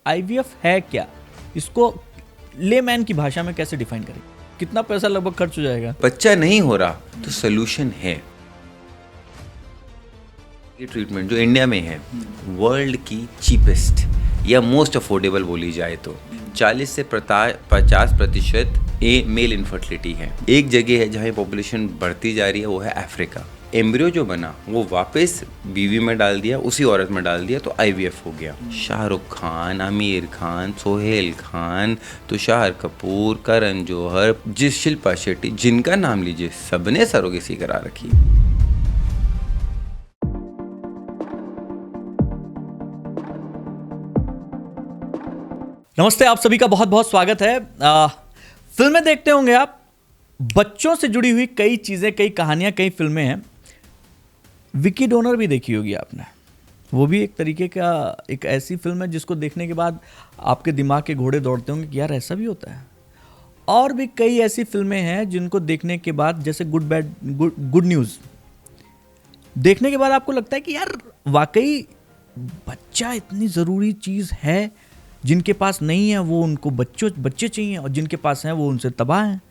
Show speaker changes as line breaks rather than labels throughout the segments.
IVF है क्या, इसको लेमैन की भाषा में कैसे डिफाइन करें? कितना पैसा लगभग खर्च हो जाएगा?
बच्चा नहीं हो रहा तो सोल्यूशन है। ये ट्रीटमेंट जो इंडिया में है वर्ल्ड की चीपेस्ट या मोस्ट अफोर्डेबल बोली जाए तो 40 से 50% मेल इनफर्टिलिटी है। एक जगह है जहाँ पॉपुलेशन बढ़ती जा रही है, वो है अफ्रीका। एम्ब्रियो जो बना वो वापस बीवी में डाल दिया, उसी औरत में डाल दिया, तो आईवीएफ हो गया। शाहरुख खान, आमिर खान, सोहेल खान, तुषार कपूर, करण जौहर, शिल्पा शेट्टी, जिनका नाम लीजिए सबने सरोगेसी करा रखी।
नमस्ते, आप सभी का बहुत बहुत स्वागत है। फिल्में देखते होंगे आप, बच्चों से जुड़ी हुई कई चीज़ें, कई कहानियां, कई फिल्में हैं। विकी डोनर भी देखी होगी आपने। वो भी एक तरीके का एक ऐसी फिल्म है जिसको देखने के बाद आपके दिमाग के घोड़े दौड़ते होंगे कि यार ऐसा भी होता है। और भी कई ऐसी फिल्में हैं जिनको देखने के बाद, जैसे गुड न्यूज़ देखने के बाद आपको लगता है कि यार वाकई बच्चा इतनी ज़रूरी चीज़ है। जिनके पास नहीं है वो उनको बच्चे चाहिए, और जिनके पास हैं वो उनसे तबाह हैं।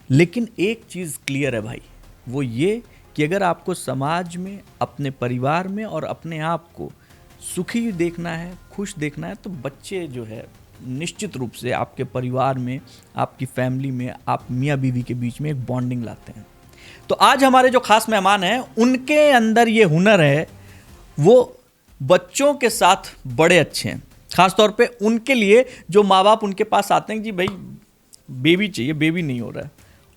लेकिन एक चीज़ क्लियर है भाई, वो ये कि अगर आपको समाज में, अपने परिवार में और अपने आप को सुखी देखना है, खुश देखना है, तो बच्चे जो है निश्चित रूप से आपके परिवार में, आपकी फैमिली में, आप मियाँ बीवी के बीच में एक बॉन्डिंग लाते हैं। तो आज हमारे जो खास मेहमान हैं, उनके अंदर ये हुनर है, वो बच्चों के साथ बड़े अच्छे हैं। खासतौर पे उनके लिए जो माँ बाप उनके पास आते हैं कि भाई बेबी चाहिए, बेबी नहीं हो रहा है,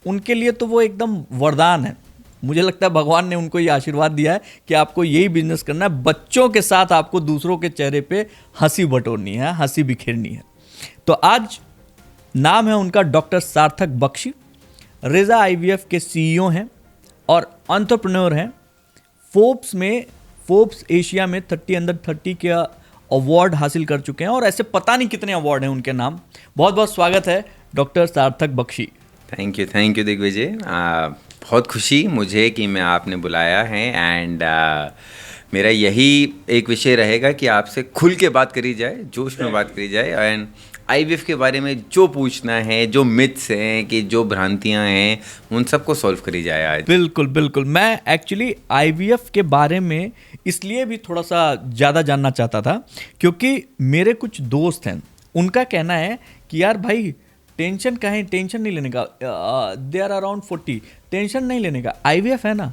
उनके लिए तो वो एकदम वरदान है। मुझे लगता है भगवान ने उनको ये आशीर्वाद दिया है कि आपको यही बिजनेस करना है, बच्चों के साथ आपको दूसरों के चेहरे पे हंसी बटोरनी है, हंसी बिखेरनी है। तो आज नाम है उनका डॉक्टर सार्थक बख्शी। रेजा आईवीएफ के सीईओ हैं और एंटरप्रेन्योर हैं। फोर्ब्स एशिया में 30 अंडर 30 के अवार्ड हासिल कर चुके हैं, और ऐसे पता नहीं कितने अवार्ड हैं उनके नाम। बहुत बहुत स्वागत है डॉक्टर सार्थक बख्शी।
Thank you Digvijay. बहुत खुशी मुझे कि मैं आपने बुलाया है। एंड मेरा यही एक विषय रहेगा कि आपसे खुल के बात करी जाए, जोश में बात करी जाए, एंड आईवीएफ के बारे में जो पूछना है, जो मिथ्स हैं, कि जो भ्रांतियां हैं, उन सबको सॉल्व करी जाए आज।
बिल्कुल बिल्कुल। मैं एक्चुअली आईवीएफ के बारे में इसलिए भी थोड़ा सा ज़्यादा जानना चाहता था क्योंकि मेरे कुछ दोस्त हैं, उनका कहना है कि यार भाई टेंशन काहे, टेंशन नहीं लेने का, दे आर अराउंड 40, टेंशन नहीं लेने का, आईवीएफ है ना।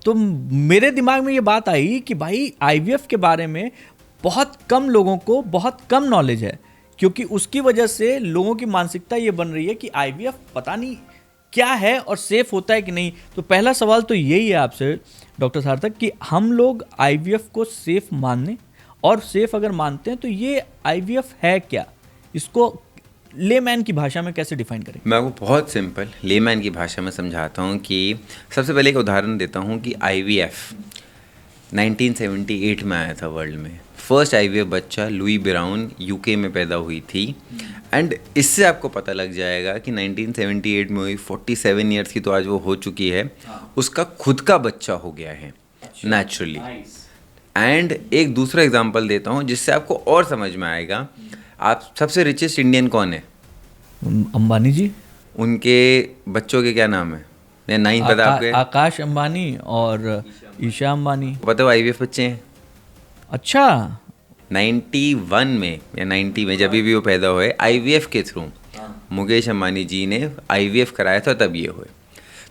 तो मेरे दिमाग में ये बात आई कि भाई आईवीएफ के बारे में बहुत कम लोगों को बहुत कम नॉलेज है, क्योंकि उसकी वजह से लोगों की मानसिकता ये बन रही है कि आईवीएफ पता नहीं क्या है और सेफ होता है कि नहीं। तो पहला सवाल तो यही है आपसे डॉक्टर सार्थक कि हम लोग आईवीएफ को सेफ मानने, और सेफ अगर मानते हैं तो ये आईवीएफ है क्या, इसको लेमैन की भाषा में कैसे डिफाइन करें?
मैं वो बहुत सिंपल लेमैन की भाषा में समझाता हूँ कि सबसे पहले एक उदाहरण देता हूँ कि आईवीएफ 1978 में आया था वर्ल्ड में। फर्स्ट आईवीएफ बच्चा लुई ब्राउन यूके में पैदा हुई थी। एंड इससे आपको पता लग जाएगा कि 1978 में हुई, 47 ईयर्स की तो आज वो हो चुकी है, उसका खुद का बच्चा हो गया है नेचुरली। एंड एक दूसरा एग्जांपल देता हूँ जिससे आपको और समझ में आएगा। आप सबसे रिचेस्ट इंडियन कौन है?
अंबानी जी।
उनके बच्चों के क्या नाम है? नहीं पता आपके?
आकाश अंबानी और ईशा अंबानी।
पता हो आईवीएफ बच्चे हैं?
अच्छा।
91 में या 90 में जब भी वो पैदा हुए, आईवीएफ के थ्रू मुकेश अंबानी जी ने आईवीएफ कराया था, तब ये हुए।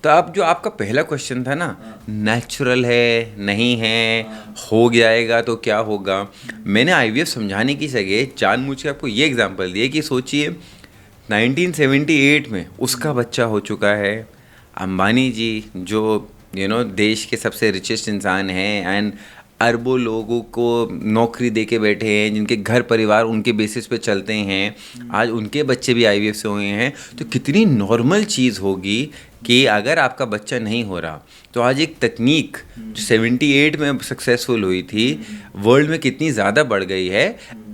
तो अब जो आपका पहला क्वेश्चन था ना, नेचुरल है नहीं है, हो जाएगा तो क्या होगा, मैंने आईवीएफ समझाने की जगह जानबूझ के आपको ये एग्जांपल दिया कि सोचिए 1978 में उसका बच्चा हो चुका है। अंबानी जी जो देश के सबसे रिचेस्ट इंसान हैं, एंड अरबों लोगों को नौकरी दे के बैठे हैं, जिनके घर परिवार उनके बेसिस पे चलते हैं, आज उनके बच्चे भी आईवीएफ से हुए हैं। तो कितनी नॉर्मल चीज़ होगी कि अगर आपका बच्चा नहीं हो रहा, तो आज एक तकनीक जो 78 में सक्सेसफुल हुई थी, वर्ल्ड में कितनी ज़्यादा बढ़ गई है।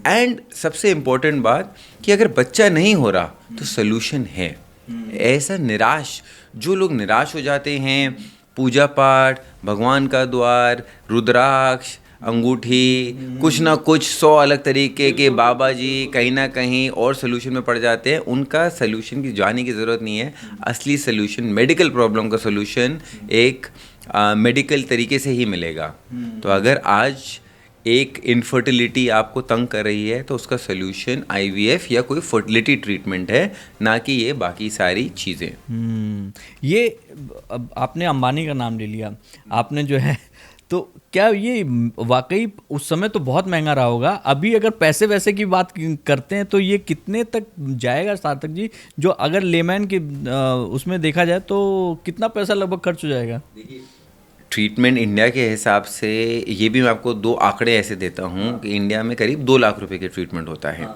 एंड सबसे इम्पोर्टेंट बात कि अगर बच्चा नहीं हो रहा तो सोल्यूशन है। ऐसा जो लोग निराश हो जाते हैं, पूजा पाठ, भगवान का द्वार, रुद्राक्ष, अंगूठी, कुछ ना कुछ 100 अलग तरीके के बाबा जी कहीं ना कहीं और सोल्यूशन में पड़ जाते हैं। उनका सोल्यूशन की जाने की ज़रूरत नहीं है। असली सोल्यूशन, मेडिकल प्रॉब्लम का सोल्यूशन एक मेडिकल तरीके से ही मिलेगा। तो अगर आज एक इनफर्टिलिटी आपको तंग कर रही है तो उसका सोल्यूशन आईवीएफ या कोई फर्टिलिटी ट्रीटमेंट है, ना कि ये बाकी सारी चीज़ें।
ये अब आपने अंबानी का नाम ले लिया आपने जो है, तो क्या ये वाकई उस समय तो बहुत महंगा रहा होगा। अभी अगर पैसे वैसे की बात करते हैं तो ये कितने तक जाएगा सार्थक जी, जो अगर लेमैन के उसमें देखा जाए तो कितना पैसा लगभग खर्च हो जाएगा?
ट्रीटमेंट इंडिया के हिसाब से, ये भी मैं आपको 2 आंकड़े ऐसे देता हूँ कि इंडिया में करीब 2 लाख रुपए के ट्रीटमेंट होता है।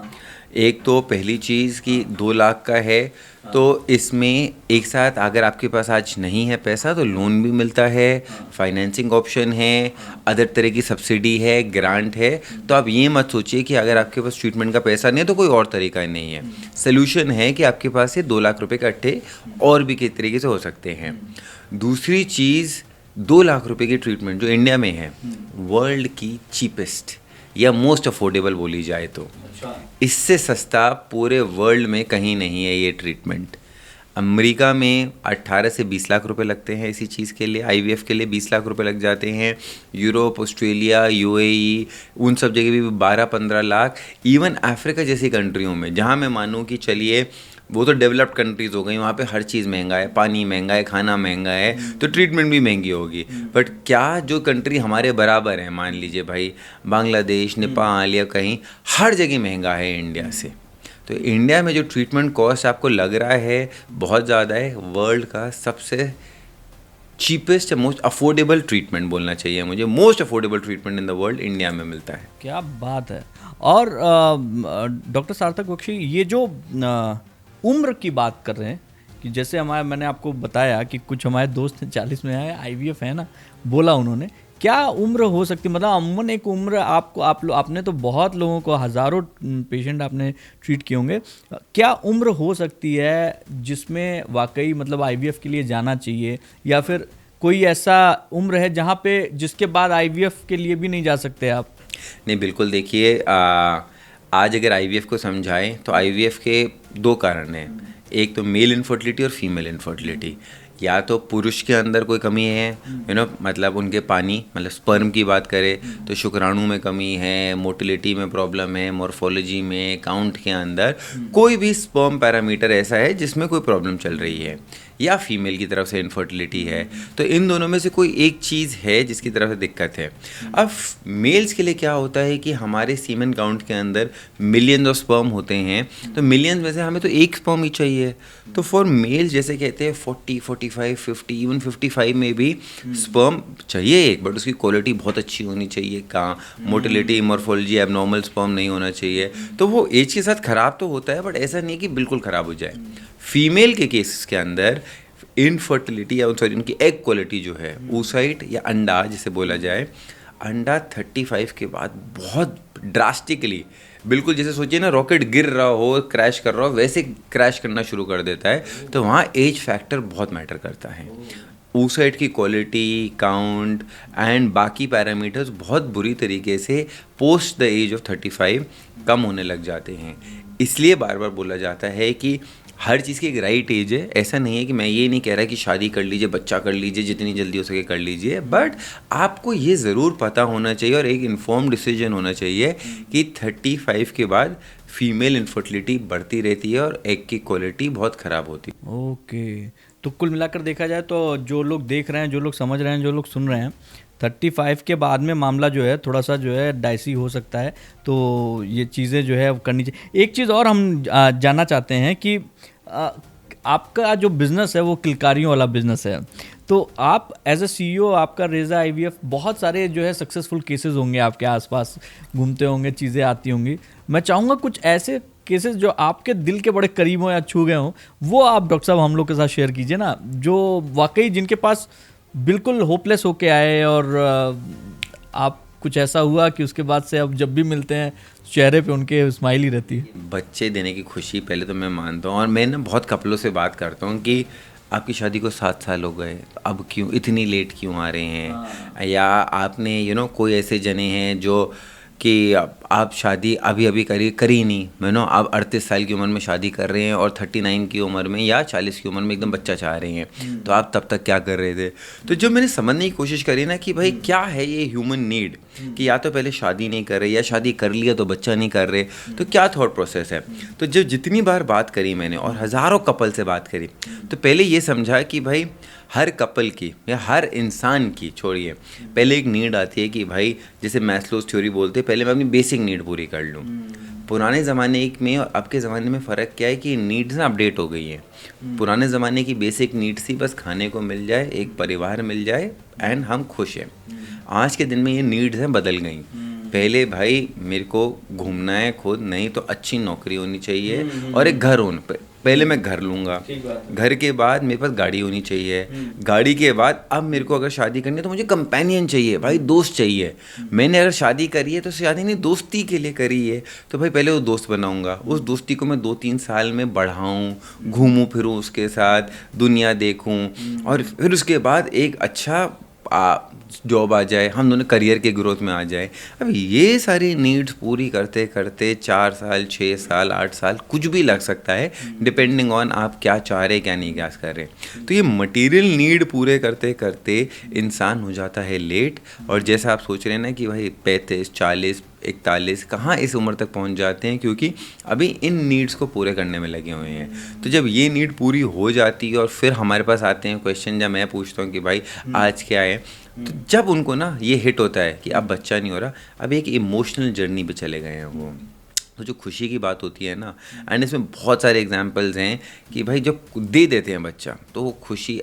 एक तो पहली चीज़ कि 2 लाख का है, तो इसमें एक साथ अगर आपके पास आज नहीं है पैसा तो लोन भी मिलता है, फाइनेंसिंग ऑप्शन है, अदर तरह की सब्सिडी है, ग्रांट है। तो आप ये मत सोचिए कि अगर आपके पास ट्रीटमेंट का पैसा नहीं है तो कोई और तरीका नहीं है। सोल्यूशन है कि आपके पास ये 2 लाख रुपए इकट्ठे और भी किस तरीके से हो सकते हैं। दूसरी चीज़, 2 लाख रुपए की ट्रीटमेंट जो इंडिया में है, वर्ल्ड की चीपेस्ट या मोस्ट अफोर्डेबल बोली जाए तो, इससे सस्ता पूरे वर्ल्ड में कहीं नहीं है ये ट्रीटमेंट। अमेरिका में 18 से 20 लाख रुपए लगते हैं इसी चीज़ के लिए, आईवीएफ के लिए 20 लाख रुपए लग जाते हैं। यूरोप, ऑस्ट्रेलिया, यूएई, उन सब जगह भी 12-15 लाख। इवन अफ्रीका जैसी कंट्रियों में, जहाँ मैं मानूँ कि चलिए वो तो डेवलप्ड कंट्रीज़ हो गई, वहाँ पे हर चीज़ महंगा है, पानी महंगा है, खाना महंगा है, तो ट्रीटमेंट भी महंगी होगी। बट क्या जो कंट्री हमारे बराबर है, मान लीजिए भाई बांग्लादेश, नेपाल या कहीं, हर जगह महंगा है इंडिया से। तो इंडिया में जो ट्रीटमेंट कॉस्ट आपको लग रहा है बहुत ज़्यादा है, वर्ल्ड का सबसे चीपेस्ट, मोस्ट अफोर्डेबल ट्रीटमेंट बोलना चाहिए मुझे, most affordable treatment in the world India में मिलता है।
क्या बात है। और डॉक्टर सार्थक बख्शी, ये जो उम्र की बात कर रहे हैं कि जैसे मैंने आपको बताया कि कुछ हमारे दोस्त 40 में आए, आईवीएफ है ना, बोला उन्होंने, क्या उम्र हो सकती है? मतलब अमूमन एक उम्र आपने तो बहुत लोगों को, हज़ारों पेशेंट आपने ट्रीट किए होंगे, क्या उम्र हो सकती है जिसमें वाकई मतलब आईवीएफ के लिए जाना चाहिए, या फिर कोई ऐसा उम्र है जहाँ पे जिसके बाद आईवीएफ के लिए भी नहीं जा सकते आप?
नहीं, बिल्कुल। देखिए, आज अगर आईवीएफ को समझाएं तो आईवीएफ के 2 कारण हैं। एक तो मेल इनफर्टिलिटी और फीमेल इनफर्टिलिटी। या तो पुरुष के अंदर कोई कमी है, मतलब उनके पानी, मतलब स्पर्म की बात करें तो शुक्राणु में कमी है, मोटिलिटी में प्रॉब्लम है, मॉर्फोलॉजी में, काउंट के अंदर कोई भी स्पर्म पैरामीटर ऐसा है जिसमें कोई प्रॉब्लम चल रही है, या फीमेल की तरफ से इनफर्टिलिटी है। तो इन दोनों में से कोई एक चीज़ है जिसकी तरफ से दिक्कत है। अब मेल्स के लिए क्या होता है कि हमारे सीमेन काउंट के अंदर मिलियंस ऑफ स्पर्म होते हैं, तो मिलियंस में से हमें तो एक स्पर्म ही चाहिए। तो फॉर मेल जैसे कहते हैं 40, 45, 50, इवन 55 में भी स्पर्म चाहिए एक, बट उसकी क्वालिटी बहुत अच्छी होनी चाहिए। कहाँ मोटिलिटी, मॉर्फोलॉजी, एबनॉर्मल स्पर्म नहीं होना चाहिए। तो वो एज के साथ ख़राब तो होता है, बट ऐसा नहीं कि बिल्कुल ख़राब हो जाए। फीमेल के केसेस के अंदर इनफर्टिलिटी, या सॉरी उनकी एग क्वालिटी जो है, oocyte या अंडा जिसे बोला जाए, अंडा 35 के बाद बहुत ड्रास्टिकली, बिल्कुल जैसे सोचिए ना रॉकेट गिर रहा हो, क्रैश कर रहा हो, वैसे क्रैश करना शुरू कर देता है। तो वहाँ एज फैक्टर बहुत मैटर करता है। oocyte की क्वालिटी, काउंट एंड बाकी पैरामीटर्स बहुत बुरी तरीके से पोस्ट द एज ऑफ 35 कम होने लग जाते हैं। इसलिए बार बार बोला जाता है कि हर चीज़ की एक राइट एज है। ऐसा नहीं है कि मैं ये नहीं कह रहा कि शादी कर लीजिए, बच्चा कर लीजिए, जितनी जल्दी हो सके कर लीजिए, बट आपको ये ज़रूर पता होना चाहिए और एक इन्फॉर्म डिसीजन होना चाहिए कि 35 के बाद फीमेल इनफर्टिलिटी बढ़ती रहती है और एग की क्वालिटी बहुत ख़राब होती है।
ओके, तो कुल मिलाकर देखा जाए तो जो लोग देख रहे हैं, जो लोग समझ रहे हैं, जो लोग सुन रहे हैं, 35 के बाद में मामला जो है थोड़ा सा जो है डाइसी हो सकता है। तो ये चीज़ें जो है करनी चाहिए। एक चीज़ और हम जानना चाहते हैं कि आपका जो बिज़नेस है वो किलकारियों वाला बिज़नेस है, तो आप एज ए CEO, आपका रेज़ा आईवीएफ, बहुत सारे जो है सक्सेसफुल केसेस होंगे आपके आसपास, घूमते होंगे, चीज़ें आती होंगी। मैं चाहूँगा कुछ ऐसे केसेस जो आपके दिल के बड़े करीब हों या छू गए हों, वो आप डॉक्टर साहब हम लोग के साथ शेयर कीजिए ना, जो वाकई जिनके पास बिल्कुल होपलेस होके आए और आप कुछ ऐसा हुआ कि उसके बाद से अब जब भी मिलते हैं चेहरे पे उनके स्माइल ही रहती है।
बच्चे देने की खुशी पहले तो मैं मानता हूँ, और मैं ना बहुत कपलों से बात करता हूँ कि आपकी शादी को 7 साल हो गए, तो अब क्यों इतनी लेट क्यों आ रहे हैं? या आपने कोई ऐसे जने हैं जो कि आप शादी अभी अभी करी नहीं, आप 38 साल की उम्र में शादी कर रहे हैं और 39 की उम्र में या 40 की उम्र में एकदम बच्चा चाह रहे हैं, तो आप तब तक क्या कर रहे थे? तो जब मैंने समझने की कोशिश करी ना कि भाई क्या है ये ह्यूमन नीड, कि या तो पहले शादी नहीं कर रहे या शादी कर लिया तो बच्चा नहीं कर रहे, तो क्या थॉट प्रोसेस है। तो जब जितनी बार बात करी मैंने और हज़ारों कपल से बात करी, तो पहले ये समझा कि भाई हर कपल की या हर इंसान की छोड़िए, पहले एक नीड आती है कि भाई जैसे मैस्लोस थ्योरी बोलते हैं, पहले मैं अपनी बेसिक नीड पूरी कर लूँ। पुराने ज़माने में और अब के ज़माने में फ़र्क क्या है कि नीड्स ना अपडेट हो गई हैं। पुराने ज़माने की बेसिक नीड्स थी बस खाने को मिल जाए, एक परिवार मिल जाए एंड हम खुश हैं। आज के दिन में ये नीड्स हैं बदल गई। पहले भाई मेरे को घूमना है खुद, नहीं तो अच्छी नौकरी होनी चाहिए और एक घर होना, पहले मैं घर लूँगा, घर के बाद मेरे पास गाड़ी होनी चाहिए, गाड़ी के बाद अब मेरे को अगर शादी करनी है तो मुझे कंपेनियन चाहिए, भाई दोस्त चाहिए। मैंने अगर शादी करी है तो शादी नहीं दोस्ती के लिए करी है, तो भाई पहले वो दोस्त बनाऊँगा, उस दोस्ती को मैं 2-3 साल में बढ़ाऊँ, घूमूँ फिरूँ उसके साथ, दुनिया देखूँ, और फिर उसके बाद एक अच्छा जॉब आ जाए, हम दोनों करियर के ग्रोथ में आ जाए। अब ये सारी नीड्स पूरी करते करते 4 साल, 6 साल, 8 साल कुछ भी लग सकता है, डिपेंडिंग ऑन आप क्या चाह रहे क्या नहीं क्या कर रहे। तो ये मटेरियल नीड पूरे करते करते इंसान हो जाता है लेट, और जैसा आप सोच रहे हैं ना कि भाई 35, 40, 41 कहाँ इस उम्र तक पहुंच जाते हैं, क्योंकि अभी इन नीड्स को पूरे करने में लगे हुए हैं। तो जब ये नीड पूरी हो जाती है और फिर हमारे पास आते हैं क्वेश्चन, जब मैं पूछता हूँ कि भाई आज क्या है, तो जब उनको ना ये हिट होता है कि अब बच्चा नहीं हो रहा, अब एक इमोशनल जर्नी पे चले गए हैं वो, तो जो खुशी की बात होती है ना, एंड इसमें बहुत सारे एग्जांपल्स हैं कि भाई जब दे देते हैं बच्चा तो वो खुशी,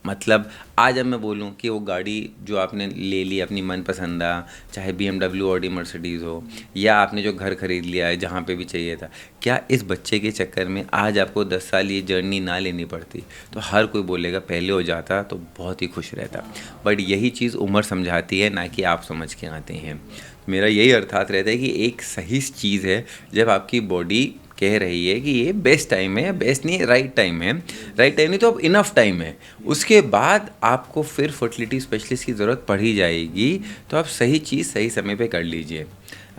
मतलब आज अब मैं बोलूं कि वो गाड़ी जो आपने ले ली अपनी मनपसंदा, चाहे BMW, ऑडी, मर्सिडीज़ हो, या आपने जो घर खरीद लिया है जहाँ पे भी चाहिए था, क्या इस बच्चे के चक्कर में आज आपको 10 साल ये जर्नी ना लेनी पड़ती? तो हर कोई बोलेगा पहले हो जाता तो बहुत ही खुश रहता। बट यही चीज़ उम्र समझाती है, ना कि आप समझ के आते हैं। मेरा यही अर्थात रहता है कि एक सही चीज़ है जब आपकी बॉडी कह रही है कि ये बेस्ट टाइम है, बेस्ट नहीं राइट टाइम है, राइट टाइम नहीं तो अब इनफ टाइम है, उसके बाद आपको फिर फर्टिलिटी स्पेशलिस्ट की ज़रूरत पड़ ही जाएगी, तो आप सही चीज़ सही समय पे कर लीजिए।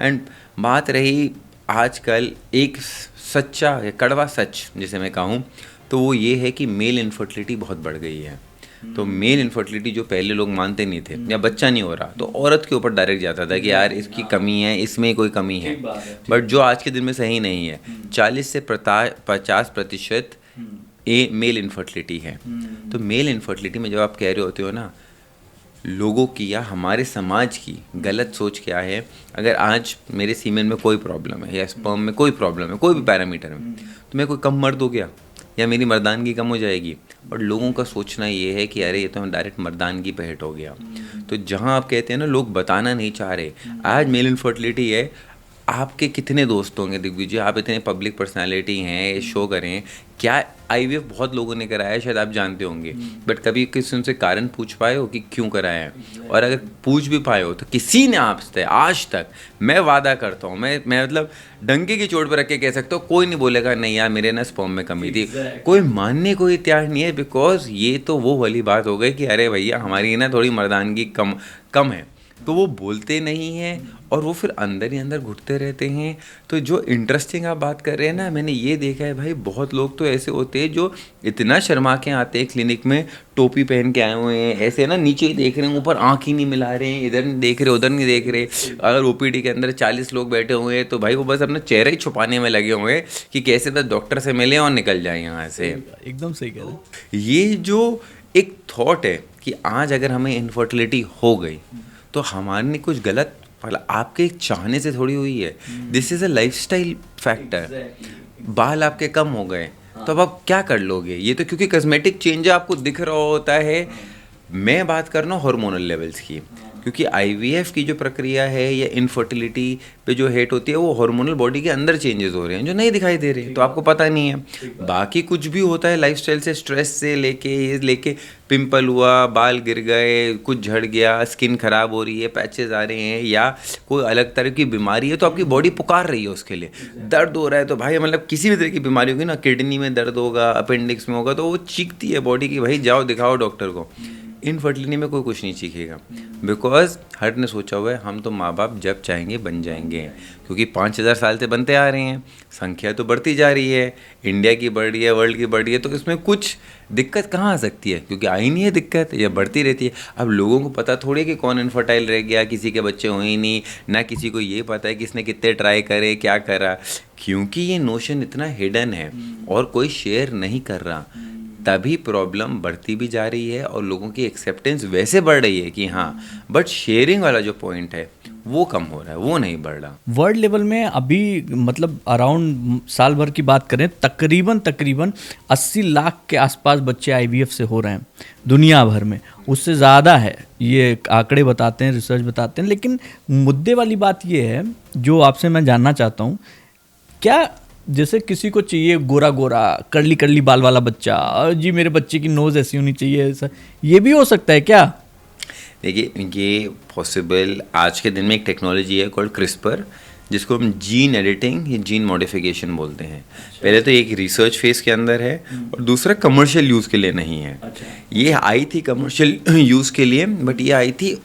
एंड बात रही आजकल एक सच्चा या कड़वा सच जिसे मैं कहूँ, तो वो ये है कि मेल इनफर्टिलिटी बहुत बढ़ गई है। तो मेल इनफर्टिलिटी जो पहले लोग मानते नहीं थे, या बच्चा नहीं हो रहा तो औरत के ऊपर डायरेक्ट जाता था कि यार इसकी कमी है, इसमें कोई कमी है। बट जो आज के दिन में सही नहीं है, 40 से 50% मेल इनफर्टिलिटी है। तो मेल इनफर्टिलिटी में जब आप कह रहे होते हो ना, लोगों की या हमारे समाज की गलत सोच क्या है, अगर आज मेरे सीमेन में कोई प्रॉब्लम है या स्पर्म में कोई प्रॉब्लम है, कोई भी पैरामीटर में, तो मैं कोई कम मर्द हो गया या मेरी मर्दानगी कम हो जाएगी। और लोगों का सोचना ये है कि अरे ये तो हम डायरेक्ट मर्दानगी पे हिट हो गया। तो जहाँ आप कहते हैं ना लोग बताना नहीं चाह रहे, आज मेल इनफर्टिलिटी है, आपके कितने दोस्त होंगे दिग्विजय, आप इतने पब्लिक पर्सनालिटी हैं, शो करें, क्या IVF बहुत लोगों ने कराया है, शायद आप जानते होंगे, बट कभी किसी उनसे कारण पूछ पाए हो कि क्यों कराया है? और अगर पूछ भी पाए हो तो किसी ने आपसे आज तक, मैं वादा करता हूँ, मैं मतलब डंके की चोट पर रख के कह सकता हूँ, कोई नहीं बोलेगा नहीं यार मेरे ना स्पर्म में कमी थी। कोई मानने को ही तैयार नहीं है, बिकॉज ये तो वो वाली बात हो गई कि अरे भैया हमारी ना थोड़ी मर्दानगी कम है, तो वो बोलते नहीं हैं और वो फिर अंदर ही अंदर घुटते रहते हैं। तो जो इंटरेस्टिंग आप बात कर रहे हैं ना, मैंने ये देखा है भाई, बहुत लोग तो ऐसे होते हैं जो इतना शर्मा के आते हैं क्लिनिक में, टोपी पहन के आए हुए हैं, ऐसे ना नीचे ही देख रहे हैं, ऊपर आँख ही नहीं मिला रहे हैं, इधर नहीं देख रहे उधर नहीं देख रहे। अगर OPD के अंदर 40 लोग बैठे हुए हैं तो भाई वो बस अपना चेहरा ही छुपाने में लगे हुए हैं कि कैसे बस डॉक्टर से मिले और निकल जाए यहाँ से।
एकदम सही कह रहे हैं।
ये जो एक थॉट है कि आज अगर हमें इनफर्टिलिटी हो गई तो हमारे कुछ गलत, मतलब आपके चाहने से थोड़ी हुई है, this is a lifestyle factor. बाल आपके कम हो गए तो अब आप क्या कर लोगे? ये तो क्योंकि कॉस्मेटिक चेंज आपको दिख रहा होता है। मैं बात कर रहा हूँ हार्मोनल लेवल्स की, क्योंकि आईवीएफ की जो प्रक्रिया है या इनफर्टिलिटी पे जो हेट होती है वो हार्मोनल बॉडी के अंदर चेंजेस हो रहे हैं जो नहीं दिखाई दे रहे, तो आपको पता नहीं है। बाकी कुछ भी होता है लाइफस्टाइल से, स्ट्रेस से लेके ये लेके पिंपल हुआ, बाल गिर गए, कुछ झड़ गया, स्किन खराब हो रही है, पैचेस आ रहे हैं या कोई अलग तरह की बीमारी है, तो आपकी बॉडी पुकार रही है उसके लिए। दर्द हो रहा है तो भाई मतलब किसी भी तरह की बीमारी होगी ना, किडनी में दर्द होगा, अपेंडिक्स में होगा, तो वो चीखती है बॉडी की भाई जाओ दिखाओ डॉक्टर को। इनफर्टिलिटी में कोई कुछ नहीं चीखेगा, बिकॉज हर ने सोचा हुआ है हम तो माँ बाप जब चाहेंगे बन जाएंगे, क्योंकि 5000 साल से बनते आ रहे हैं, संख्या तो बढ़ती जा रही है, इंडिया की बढ़ रही है, वर्ल्ड की बढ़ रही है, तो इसमें कुछ दिक्कत कहाँ आ सकती है, क्योंकि आई नहीं है दिक्कत, या बढ़ती रहती है। अब लोगों को पता थोड़ी कि कौन इनफर्टाइल रह गया, किसी के बच्चे हुए ही नहीं, ना किसी को ये पता है किसने कितने ट्राई करे क्या करा, क्योंकि ये नोशन इतना हिडन है और कोई शेयर नहीं कर रहा, तभी प्रॉब्लम बढ़ती भी जा रही है और लोगों की एक्सेप्टेंस वैसे बढ़ रही है कि हाँ, बट शेयरिंग वाला जो पॉइंट है वो कम हो रहा है, वो नहीं बढ़ रहा।
वर्ल्ड लेवल में अभी मतलब अराउंड साल भर की बात करें तकरीबन 80 लाख के आसपास बच्चे आईवीएफ से हो रहे हैं दुनिया भर में, उससे ज़्यादा है ये आंकड़े बताते हैं, रिसर्च बताते हैं। लेकिन मुद्दे वाली बात ये है जो आपसे मैं जानना चाहता हूँ, क्या जैसे किसी को चाहिए गोरा गोरा कर्ली कर्ली बाल वाला बच्चा, जी मेरे बच्चे की नोज़ ऐसी होनी चाहिए, ऐसा ये भी हो सकता है क्या?
देखिए ये पॉसिबल, आज के दिन में एक टेक्नोलॉजी है कॉल्ड क्रिस्पर, जिसको हम जीन एडिटिंग या जीन मॉडिफिकेशन बोलते हैं। पहले तो एक रिसर्च फेज के अंदर है और दूसरा कमर्शियल यूज़ के लिए नहीं है। ये आई थी कमर्शियल यूज़ के लिए, बट ये आई थी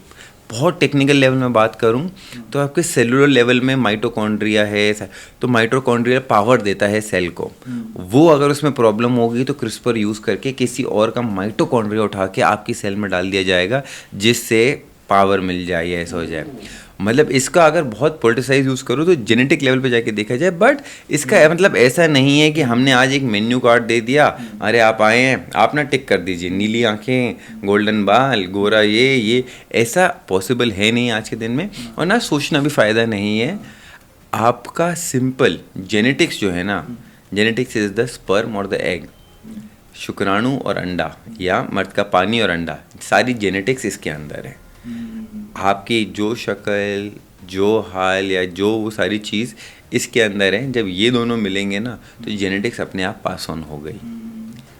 बहुत टेक्निकल लेवल में बात करूं तो आपके सेलुलर लेवल में माइटोकॉन्ड्रिया है, तो माइटोकॉन्ड्रिया पावर देता है सेल को, वो अगर उसमें प्रॉब्लम होगी तो क्रिस्पर यूज़ करके किसी और का माइटोकॉन्ड्रिया उठा के आपकी सेल में डाल दिया जाएगा, जिससे पावर मिल जाए या ऐसा हो जाए। मतलब इसका अगर बहुत पोलिटिसाइज यूज़ करो तो जेनेटिक लेवल पे जाके देखा जाए, बट इसका मतलब ऐसा नहीं है कि हमने आज एक मेन्यू कार्ड दे दिया, अरे आप आए हैं आप ना टिक कर दीजिए, नीली आंखें, गोल्डन बाल, गोरा, ये ऐसा पॉसिबल है नहीं आज के दिन में, और ना सोचना भी फ़ायदा नहीं है। आपका सिंपल जेनेटिक्स जो है ना, जेनेटिक्स इज द स्पर्म और द एग, शुक्राणु और अंडा या मर्द का पानी और अंडा, सारी जेनेटिक्स इसके अंदर है। आपकी जो शक्ल, जो हाल या जो वो सारी चीज़ इसके अंदर है, जब ये दोनों मिलेंगे ना तो जेनेटिक्स अपने आप पास ऑन हो गई।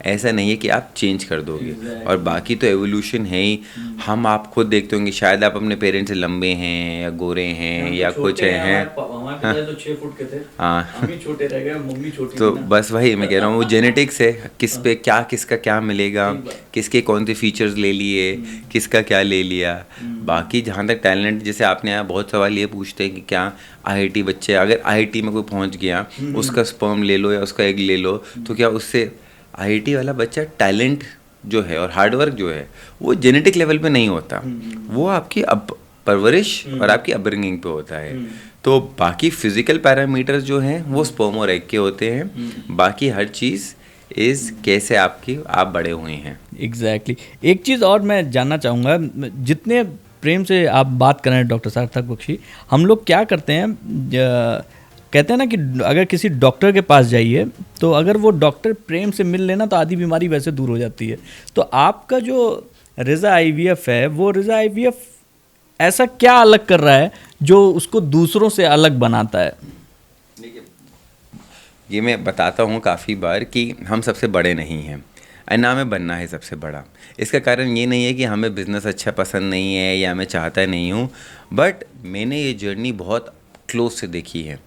ऐसा नहीं है कि आप चेंज कर दोगे, और बाकी तो एवोल्यूशन है ही। हम आप खुद देखते होंगे, शायद आप अपने पेरेंट्स से लंबे हैं या गोरे हैं या कुछ हैं,
तो 6 फुट के थे,
हाँ
हम ही छोटे रह गए, मम्मी छोटी
तो
थी ना।
बस वही मैं कह रहा हूँ, वो जेनेटिक्स है, किस पे क्या, किसका क्या मिलेगा, किसके कौन से फीचर्स ले लिए, किसका क्या ले लिया। बाकी जहाँ तक टैलेंट, जैसे आपने यहाँ बहुत सवाल ये पूछते हैं कि क्या आईआईटी बच्चे, अगर आईआईटी में कोई पहुँच गया, उसका स्पर्म ले लो या उसका एग ले लो, तो क्या उससे आईआईटी वाला बच्चा टैलेंट जो है और हार्डवर्क जो है वो जेनेटिक लेवल पे नहीं होता, वो आपकी परवरिश और आपकी अपब्रिंगिंग पे होता है। तो बाकी फिजिकल पैरामीटर्स जो हैं वो स्पर्म और एग के होते हैं, बाकी हर चीज़ इज़ कैसे आप बड़े हुए हैं।
एग्जैक्टली एक चीज़ और मैं जानना चाहूँगा, जितने प्रेम से आप बात कर रहे हैं डॉक्टर सार्थक बख्शी, हम लोग क्या करते हैं, कहते हैं ना कि अगर किसी डॉक्टर के पास जाइए तो अगर वो डॉक्टर प्रेम से मिल लेना तो आधी बीमारी वैसे दूर हो जाती है। तो आपका जो रिज़ा आईवीएफ है, वो रिज़ा आईवीएफ ऐसा क्या अलग कर रहा है जो उसको दूसरों से अलग बनाता है?
ये मैं बताता हूँ काफ़ी बार कि हम सबसे बड़े नहीं हैं, ना हमें बनना है सबसे बड़ा। इसका कारण ये नहीं है कि हमें बिज़नेस अच्छा पसंद नहीं है या मैं चाहता नहीं हूँ, बट मैंने ये जर्नी बहुत क्लोज से देखी है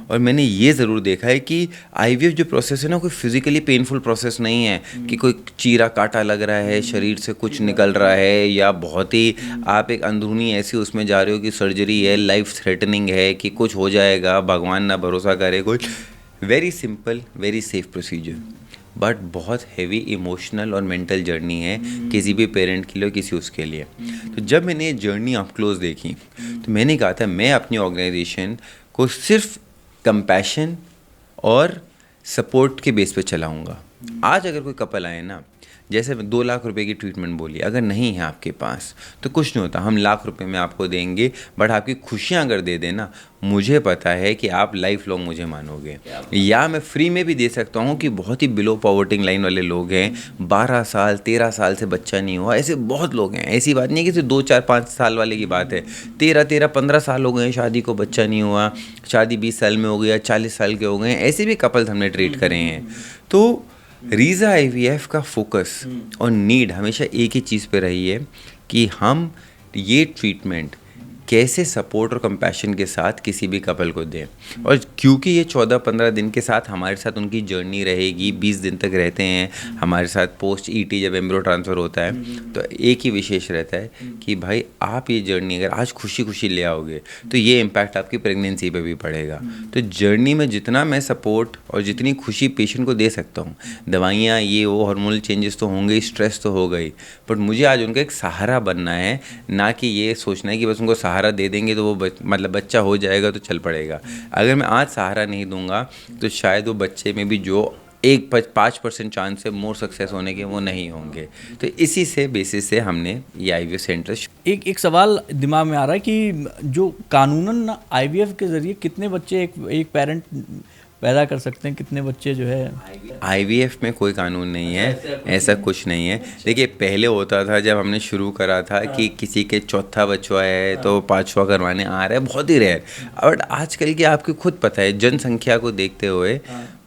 और मैंने ये ज़रूर देखा है कि आईवीएफ जो प्रोसेस है ना, कोई फिजिकली पेनफुल प्रोसेस नहीं है कि कोई चीरा काटा लग रहा है, शरीर से कुछ निकल रहा है, या बहुत ही आप एक अंदरूनी ऐसी उसमें जा रहे हो कि सर्जरी है, लाइफ थ्रेटनिंग है कि कुछ हो जाएगा, भगवान ना भरोसा करे कुछ। Very simple, very safe procedure, but बहुत हेवी इमोशनल और मेंटल जर्नी है किसी भी पेरेंट के लिए, किसी उसके लिए। तो जब मैंने ये जर्नी अप क्लोज देखी तो मैंने कहा था मैं अपनी ऑर्गेनाइजेशन को सिर्फ कंपैशन और सपोर्ट के बेस पे चलाऊंगा। आज अगर कोई कपल आए ना, जैसे 2 लाख रुपए की ट्रीटमेंट बोली, अगर नहीं है आपके पास तो कुछ नहीं होता, हम लाख रुपए में आपको देंगे, बट आपकी खुशियाँ अगर दे देना, मुझे पता है कि आप लाइफ लॉन्ग मुझे मानोगे। या मैं फ्री में भी दे सकता हूँ कि बहुत ही बिलो पॉवर्टी लाइन वाले लोग हैं, 12 साल 13 साल से बच्चा नहीं हुआ, ऐसे बहुत लोग हैं। ऐसी बात नहीं है कि सिर्फ 2 4 5 साल वाले की बात है, 13 15 साल हो गए शादी को, बच्चा नहीं हुआ, शादी 20 साल में हो गया, 40 साल के हो गए, ऐसे भी कपल्स हमने ट्रीट करे हैं। तो रीज़ा IVF का फोकस और नीड हमेशा एक ही चीज़ पे रही है कि हम ये ट्रीटमेंट कैसे सपोर्ट और कंपैशन के साथ किसी भी कपल को दें। और क्योंकि ये 14-15 दिन के साथ हमारे साथ उनकी जर्नी रहेगी, 20 दिन तक रहते हैं हमारे साथ पोस्ट ET जब एम्ब्रियो ट्रांसफ़र होता है, तो एक ही विशेष रहता है कि भाई आप ये जर्नी अगर आज खुशी खुशी ले आओगे तो ये इम्पैक्ट आपकी प्रेगनेंसी पे भी पड़ेगा। तो जर्नी में जितना मैं सपोर्ट और जितनी खुशी पेशेंट को दे सकता हूँ, दवाइयाँ ये वो हार्मोनल चेंजेस तो होंगे, स्ट्रेस तो हो गई, बट मुझे आज उनका एक सहारा बनना है, ना कि ये सोचना है कि बस उनको सहारा दे देंगे तो वो मतलब बच्चा हो जाएगा तो चल पड़ेगा। अगर मैं आज सहारा नहीं दूंगा तो शायद वो बच्चे में भी जो 5% चांस है मोर सक्सेस होने के, वो नहीं होंगे। तो इसी से बेसिस से हमने ये IVF सेंटर
एक सवाल दिमाग में आ रहा है कि जो कानूनन IVF के ज़रिए कितने बच्चे एक पेरेंट पैदा कर सकते हैं, कितने बच्चे जो है
IVF में कोई कानून नहीं है, ऐसा कुछ नहीं है। देखिए पहले होता था जब हमने शुरू करा था कि किसी के चौथा बच्चा है तो 5वां करवाने आ रहा है, बहुत ही रेयर। बट आजकल की आपको खुद पता है, जनसंख्या को देखते हुए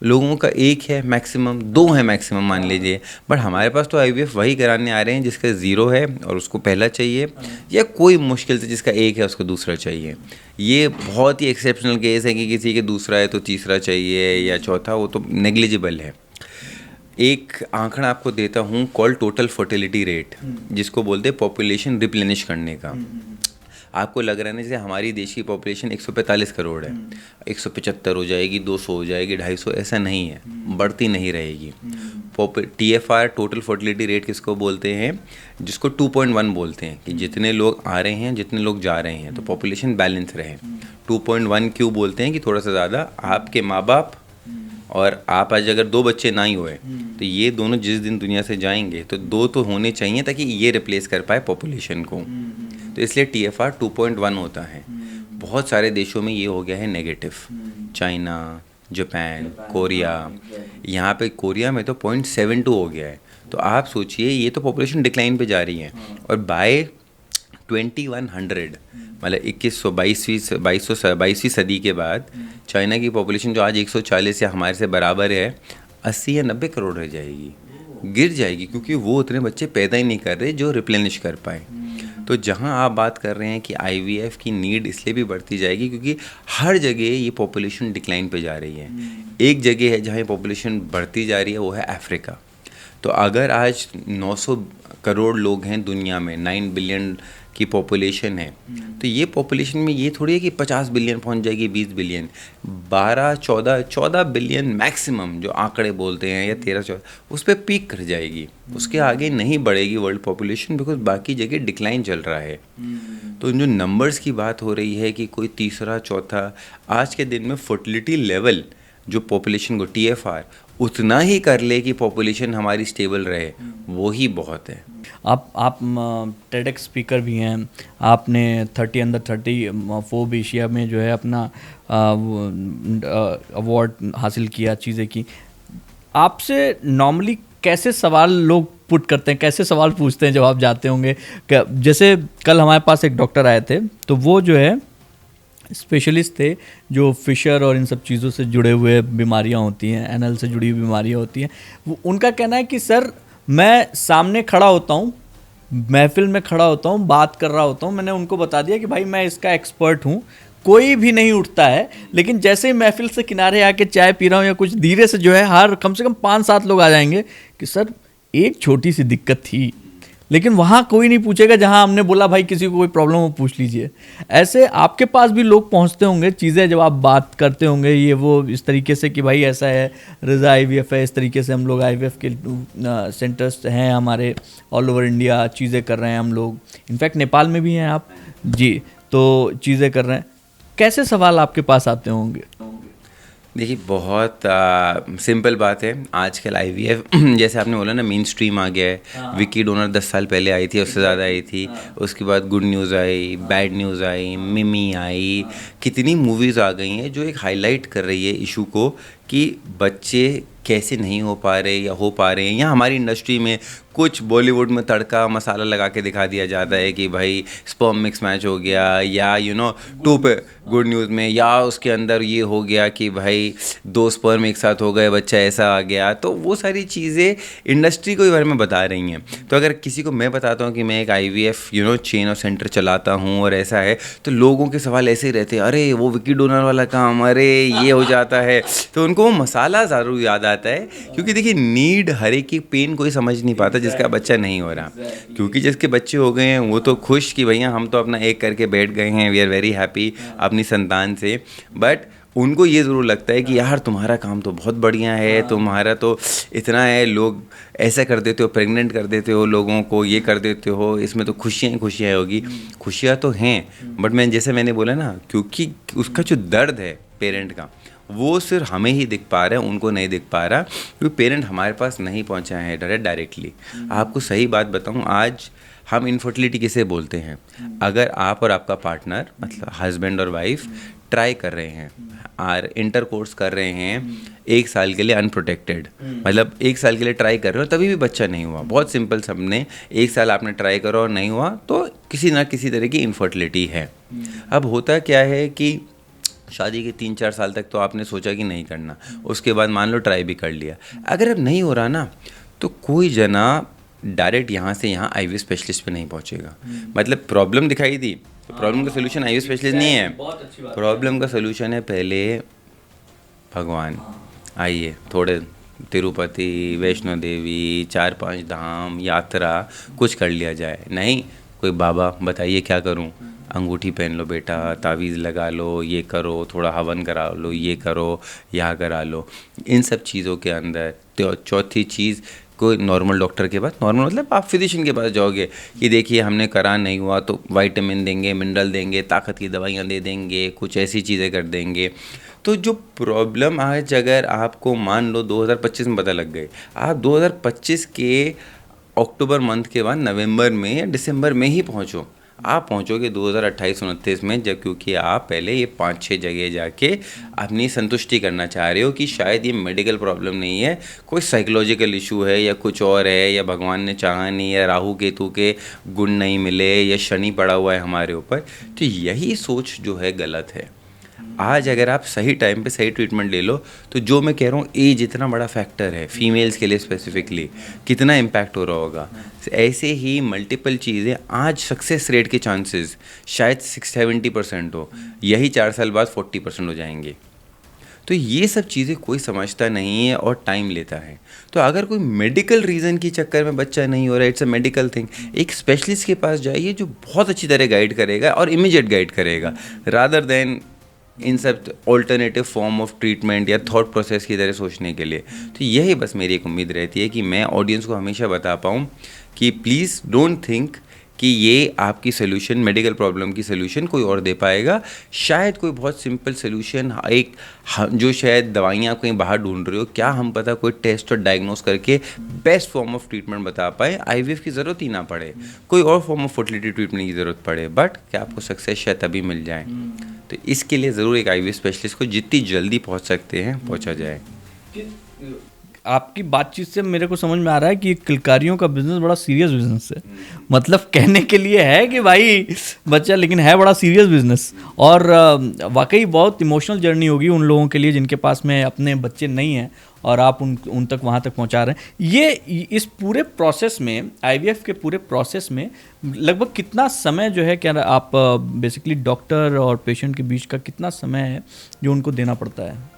लोगों का 1 है मैक्सिमम, 2 है मैक्सिमम मान लीजिए, बट हमारे पास तो IVF वही कराने आ रहे हैं जिसका 0 है और उसको पहला चाहिए, या कोई मुश्किल से जिसका 1 है उसको दूसरा चाहिए। ये बहुत ही एक्सेप्शनल केस है कि किसी के दूसरा है तो तीसरा चाहिए या चौथा, वो तो नेग्लिजिबल है। एक आंकड़ा आपको देता हूँ कॉल टोटल फर्टिलिटी रेट, जिसको बोलते हैं पॉपुलेशन रिप्लेनिश करने का। आपको लग रहा है ना जैसे हमारी देश की पॉपुलेशन 145 करोड़ है, 175 हो जाएगी, 200 हो जाएगी, 250, ऐसा नहीं है, बढ़ती नहीं रहेगी। TFR टोटल फर्टिलिटी रेट किसको बोलते हैं, जिसको 2.1 बोलते हैं, कि जितने लोग आ रहे हैं जितने लोग जा रहे हैं तो पॉपुलेशन बैलेंस रहे। 2.1 क्यों बोलते हैं कि थोड़ा सा ज़्यादा, आपके माँ बाप और आप आज अगर 2 बच्चे ना ही हुए तो ये दोनों जिस दिन दुनिया से जाएंगे तो 2 तो होने चाहिए ताकि ये रिप्लेस कर पाए पॉपुलेशन को। तो इसलिए TFR 2.1 होता है। बहुत सारे देशों में ये हो गया है नेगेटिव, चाइना, जापान, कोरिया, यहाँ पे कोरिया में तो 0.72 हो गया है। तो आप सोचिए ये तो पॉपुलेशन डिक्लाइन पे जा रही है, और बाय 2100 मतलब 22वीं सदी के बाद चाइना की पॉपुलेशन जो आज 140 या हमारे से बराबर है, 80 या 90 करोड़ रह जाएगी, गिर जाएगी, क्योंकि वो उतने बच्चे पैदा ही नहीं कर रहे जो रिप्लेनिश कर पाए। तो जहां आप बात कर रहे हैं कि IVF की नीड इसलिए भी बढ़ती जाएगी क्योंकि हर जगह ये पॉपुलेशन डिक्लाइन पे जा रही है। एक जगह है जहाँ ये पॉपुलेशन बढ़ती जा रही है, वो है अफ्रीका। तो अगर आज 900 करोड़ लोग हैं दुनिया में, 9 बिलियन की पॉपुलेशन है, तो ये पॉपुलेशन में ये थोड़ी है कि 50 बिलियन पहुंच जाएगी, 20 बिलियन, 14 बिलियन मैक्सिमम जो आंकड़े बोलते हैं, या 13-14, उस पर पीक कर जाएगी, उसके आगे नहीं बढ़ेगी वर्ल्ड पॉपुलेशन, बिकॉज बाकी जगह डिक्लाइन चल रहा है। तो जो नंबर्स की बात हो रही है कि कोई तीसरा चौथा, आज के दिन में फर्टिलिटी लेवल जो पॉपुलेशन को TFR उतना ही कर ले कि पॉपुलेशन हमारी स्टेबल रहे, वो ही बहुत है।
आप TEDx स्पीकर भी हैं, आपने 30 अंडर 30 फोर्ब एशिया में जो है अपना अवार्ड हासिल किया, चीज़ें की। आपसे नॉर्मली कैसे सवाल लोग पुट करते हैं, कैसे सवाल पूछते हैं जब आप जाते होंगे? जैसे कल हमारे पास एक डॉक्टर आए थे, तो वो जो है स्पेशलिस्ट थे जो फिशर और इन सब चीज़ों से जुड़े हुए बीमारियां होती हैं, एनल से जुड़ी हुई बीमारियां होती हैं। वो उनका कहना है कि सर मैं सामने खड़ा होता हूँ, महफिल में खड़ा होता हूँ, बात कर रहा होता हूँ, मैंने उनको बता दिया कि भाई मैं इसका एक्सपर्ट हूँ, कोई भी नहीं उठता है, लेकिन जैसे ही महफिल से किनारे आके चाय पी रहा हूँ या कुछ धीरे से जो है, हर कम से कम 5-7 लोग आ जाएंगे कि सर एक छोटी सी दिक्कत थी, लेकिन वहाँ कोई नहीं पूछेगा जहाँ हमने बोला भाई किसी को कोई प्रॉब्लम हो पूछ लीजिए। ऐसे आपके पास भी लोग पहुँचते होंगे, चीज़ें जब आप बात करते होंगे ये वो इस तरीके से कि भाई ऐसा है, रीज़ा IVF है, इस तरीके से हम लोग IVF के सेंटर्स हैं हमारे ऑल ओवर इंडिया, चीज़ें कर रहे हैं हम लोग, इनफैक्ट नेपाल में भी हैं आप जी, तो चीज़ें कर रहे हैं। कैसे सवाल आपके पास आते होंगे?
देखिए बहुत सिंपल बात है। आजकल आईवीएफ जैसे आपने बोला ना, मेन स्ट्रीम आ गया है। विकी डोनर 10 साल पहले आई थी, उससे ज़्यादा आई थी। उसके बाद गुड न्यूज़ आई, बैड न्यूज़ आई, मिमी आई, कितनी मूवीज़ आ गई हैं जो एक हाईलाइट कर रही है इशू को कि बच्चे कैसे नहीं हो पा रहे या हो पा रहे हैं। या हमारी इंडस्ट्री में कुछ बॉलीवुड में तड़का मसाला लगा के दिखा दिया जाता है कि भाई स्पर्म मिक्स मैच हो गया, या टू पे गुड न्यूज़ में, या उसके अंदर ये हो गया कि भाई 2 स्पर्म एक साथ हो गए, बच्चा ऐसा आ गया। तो वो सारी चीज़ें इंडस्ट्री को ही बारे में बता रही हैं। तो अगर किसी को मैं बताता हूँ कि मैं एक आईवीएफ चेन ऑफ सेंटर चलाता हूँ और ऐसा है, तो लोगों के सवाल ऐसे ही रहते हैं, अरे वो विकी डोनर वाला काम, अरे ये हो जाता है। तो उनको वो मसाला ज़रूर याद आता है, क्योंकि देखिए नीड हर एक की पेन कोई समझ नहीं पाता जिसका बच्चा नहीं हो रहा। क्योंकि जिसके बच्चे हो गए हैं वो तो खुश कि भैया हम तो अपना एक करके बैठ गए हैं, वी आर वेरी हैप्पी अपनी संतान से। बट उनको ये ज़रूर लगता है कि यार तुम्हारा काम तो बहुत बढ़िया है, तुम्हारा तो इतना है, लोग ऐसा कर देते हो, प्रेग्नेंट कर देते हो लोगों को, ये कर देते हो, इसमें तो खुशियाँ खुशियाँ होगी। खुशियाँ तो हैं, बट मैंने बोला ना, क्योंकि उसका जो दर्द है पेरेंट का, वो सिर्फ हमें ही दिख पा रहा है, उनको नहीं दिख पा रहा, क्योंकि पेरेंट हमारे पास नहीं पहुंचा है डायरेक्टली। आपको सही बात बताऊं, आज हम इनफर्टिलिटी किसे बोलते हैं? अगर आप और आपका पार्टनर, मतलब हस्बैंड और वाइफ, ट्राई कर रहे हैं और इंटरकोर्स कर रहे हैं 1 साल के लिए अनप्रोटेक्टेड, मतलब 1 साल के लिए ट्राई कर रहे हो, तभी भी बच्चा नहीं हुआ, बहुत सिंपल, सबने 1 साल आपने ट्राई करो और नहीं हुआ, तो किसी ना किसी तरह की इनफर्टिलिटी है। अब होता क्या है कि शादी के 3-4 साल तक तो आपने सोचा कि नहीं करना, उसके बाद मान लो ट्राई भी कर लिया, अगर अब नहीं हो रहा ना, तो कोई जना डायरेक्ट यहाँ से यहाँ आईवीएफ स्पेशलिस्ट पे नहीं पहुँचेगा। मतलब प्रॉब्लम दिखाई दी, तो प्रॉब्लम का सोल्यूशन आईवीएफ स्पेशलिस्ट नहीं है, प्रॉब्लम का सोल्यूशन है पहले भगवान। आइए थोड़े तिरुपति, वैष्णो देवी, 4-5 धाम यात्रा कुछ कर लिया जाए। नहीं, कोई बाबा बताइए क्या करूं, अंगूठी पहन लो बेटा, तावीज़ लगा लो, ये करो, थोड़ा हवन करा लो, ये करो, यहाँ करा लो। इन सब चीज़ों के अंदर तो चौथी चीज़, कोई नॉर्मल डॉक्टर के पास, नॉर्मल मतलब आप फिजिशियन के पास जाओगे कि देखिए हमने करा नहीं हुआ, तो विटामिन देंगे, मिनरल देंगे, ताकत की दवाइयाँ दे देंगे, कुछ ऐसी चीज़ें कर देंगे। तो जो प्रॉब्लम आज अगर आपको मान लो 2025 में पता लग गए, आप 2025 के अक्टूबर मंथ के बाद नवंबर में या दिसंबर में ही पहुंचो, आप पहुंचोगे 2028-29 में, जब क्योंकि आप पहले ये 5-6 जगह जाके अपनी संतुष्टि करना चाह रहे हो कि शायद ये मेडिकल प्रॉब्लम नहीं है, कोई साइकोलॉजिकल इशू है या कुछ और है, या भगवान ने चाहा नहीं, या राहु केतु के गुण नहीं मिले, या शनि पड़ा हुआ है हमारे ऊपर। तो यही सोच जो है गलत है। आज अगर आप सही टाइम पे सही ट्रीटमेंट ले लो, तो जो मैं कह रहा हूँ एज इतना बड़ा फैक्टर है फीमेल्स के लिए स्पेसिफिकली, कितना इम्पैक्ट हो रहा होगा। ऐसे ही मल्टीपल चीज़ें, आज सक्सेस रेट के चांसेस शायद 60-70% हो, यही 4 साल बाद 40% हो जाएंगे। तो ये सब चीज़ें कोई समझता नहीं है और टाइम लेता है। तो अगर कोई मेडिकल रीज़न के चक्कर में बच्चा नहीं हो रहा है, इट्स अ मेडिकल थिंग, एक स्पेशलिस्ट के पास जाइए जो बहुत अच्छी तरह गाइड करेगा और इमीडिएट गाइड करेगा, रादर देन इन सब ऑल्टरनेटिव फॉर्म ऑफ ट्रीटमेंट या थॉट प्रोसेस की तरह सोचने के लिए। तो यही बस मेरी एक उम्मीद रहती है कि मैं ऑडियंस को हमेशा बता पाऊँ कि प्लीज़ डोंट थिंक कि ये आपकी सोल्यूशन, मेडिकल प्रॉब्लम की सोल्यूशन कोई और दे पाएगा। शायद कोई बहुत सिंपल सोल्यूशन, एक जो शायद दवाइयाँ कहीं बाहर ढूंढ रहे हो, क्या हम पता कोई टेस्ट और डायग्नोस करके बेस्ट फॉर्म ऑफ ट्रीटमेंट बता पाए, आईवीएफ की ज़रूरत ही ना पड़े, कोई और फॉर्म ऑफ फर्टिलिटी ट्रीटमेंट की ज़रूरत पड़े, बट क्या आपको सक्सेस शायद तभी मिल जाए। तो इसके लिए ज़रूर एक आईवीएफ स्पेशलिस्ट को जितनी जल्दी पहुंच सकते हैं पहुंचा जाए।
आपकी बातचीत से मेरे को समझ में आ रहा है कि किलकारियों का बिजनेस बड़ा सीरियस बिजनेस है। मतलब कहने के लिए है कि भाई बच्चा, लेकिन है बड़ा सीरियस बिजनेस। और वाकई बहुत इमोशनल जर्नी होगी उन लोगों के लिए जिनके पास में अपने बच्चे नहीं हैं और आप उन तक वहाँ तक पहुँचा रहे हैं। ये इस पूरे प्रोसेस में, आईवीएफ के पूरे प्रोसेस में लगभग कितना समय जो है, क्या आप बेसिकली डॉक्टर और पेशेंट के बीच का कितना समय है जो उनको देना पड़ता है?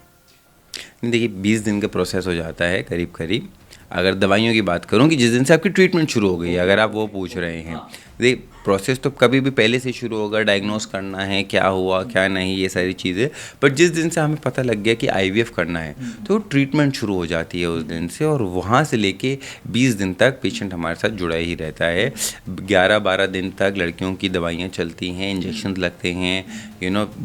देखिए 20 दिन का प्रोसेस हो जाता है करीब करीब। अगर दवाइयों की बात करूं कि जिस दिन से आपकी ट्रीटमेंट शुरू हो गई है, अगर आप वो पूछ रहे हैं, देखिए प्रोसेस तो कभी भी पहले से शुरू होगा, डायग्नोस करना है क्या हुआ क्या नहीं, ये सारी चीज़ें। बट जिस दिन से हमें पता लग गया कि आईवीएफ करना है तो ट्रीटमेंट शुरू हो जाती है उस दिन से, और वहाँ से लेके 20 दिन तक पेशेंट हमारे साथ जुड़ा ही रहता है। 11-12 दिन तक लड़कियों की दवाइयाँ चलती हैं, इंजेक्शन लगते हैं,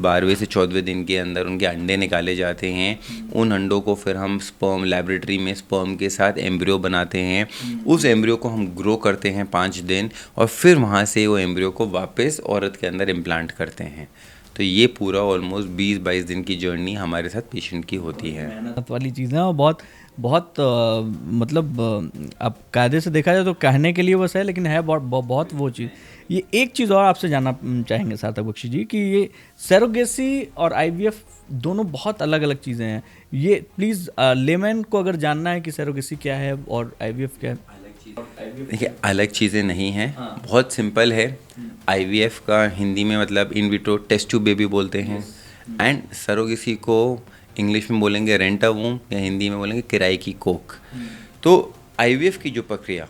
12वें से 14वें दिन के अंदर उनके अंडे निकाले जाते हैं। उन अंडों को फिर हम स्पर्म लेबोरेटरी में स्पर्म के साथ एम्ब्रियो बनाते हैं। उस एम्ब्रियो को हम ग्रो करते हैं 5 दिन, और फिर वहाँ से वो एम्ब्रियो को वापस औरत के अंदर इम्प्लांट करते हैं। तो ये पूरा ऑलमोस्ट 20-22 दिन की जर्नी हमारे साथ पेशेंट की होती है।
मेहनत वाली चीज़ है, और बहुत बहुत मतलब अब कायदे से देखा जाए तो कहने के लिए बस है, लेकिन है बहुत वो चीज़। ये एक चीज़ और आपसे जानना चाहेंगे सार्थक बख्शी जी कि ये सरोगेसी और आईवीएफ दोनों बहुत अलग अलग चीज़ें हैं। ये प्लीज़ लेमैन को अगर जानना है कि सरोगेसी क्या है और आईवीएफ क्या है।
देखिए, अलग चीज़ें नहीं हैं, बहुत सिंपल है। आईवीएफ का हिंदी में मतलब in vitro test tube baby बोलते हैं, एंड सरोगेसी को इंग्लिश में बोलेंगे रेंट अ वूम, या हिंदी में बोलेंगे किराए की कोख। तो आईवीएफ की जो प्रक्रिया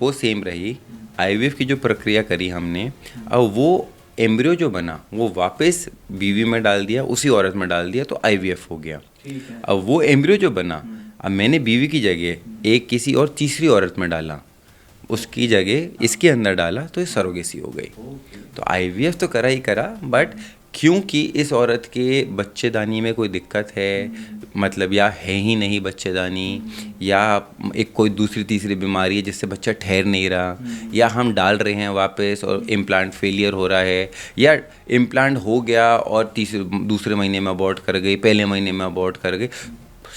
वो सेम रही। आईवीएफ की जो प्रक्रिया करी हमने, अब वो एम्ब्रियो जो बना वो वापस बीवी में डाल दिया, उसी औरत में डाल दिया, तो आईवीएफ हो गया। अब वो एम्ब्रियो जो बना, अब मैंने बीवी की जगह एक किसी और तीसरी औरत में डाला, उसकी जगह इसके अंदर डाला, तो ये सरोगेसी हो गई। तो आईवीएफ तो करा ही करा, बट क्योंकि इस औरत के बच्चेदानी में कोई दिक्कत है, मतलब या है ही नहीं बच्चेदानी, या एक कोई दूसरी तीसरी बीमारी है जिससे बच्चा ठहर नहीं रहा, या हम डाल रहे हैं वापस और इम्प्लांट फेलियर हो रहा है, या इम्प्लांट हो गया और दूसरे महीने में अबॉर्ट कर गई, पहले महीने में अबॉर्ट कर गई,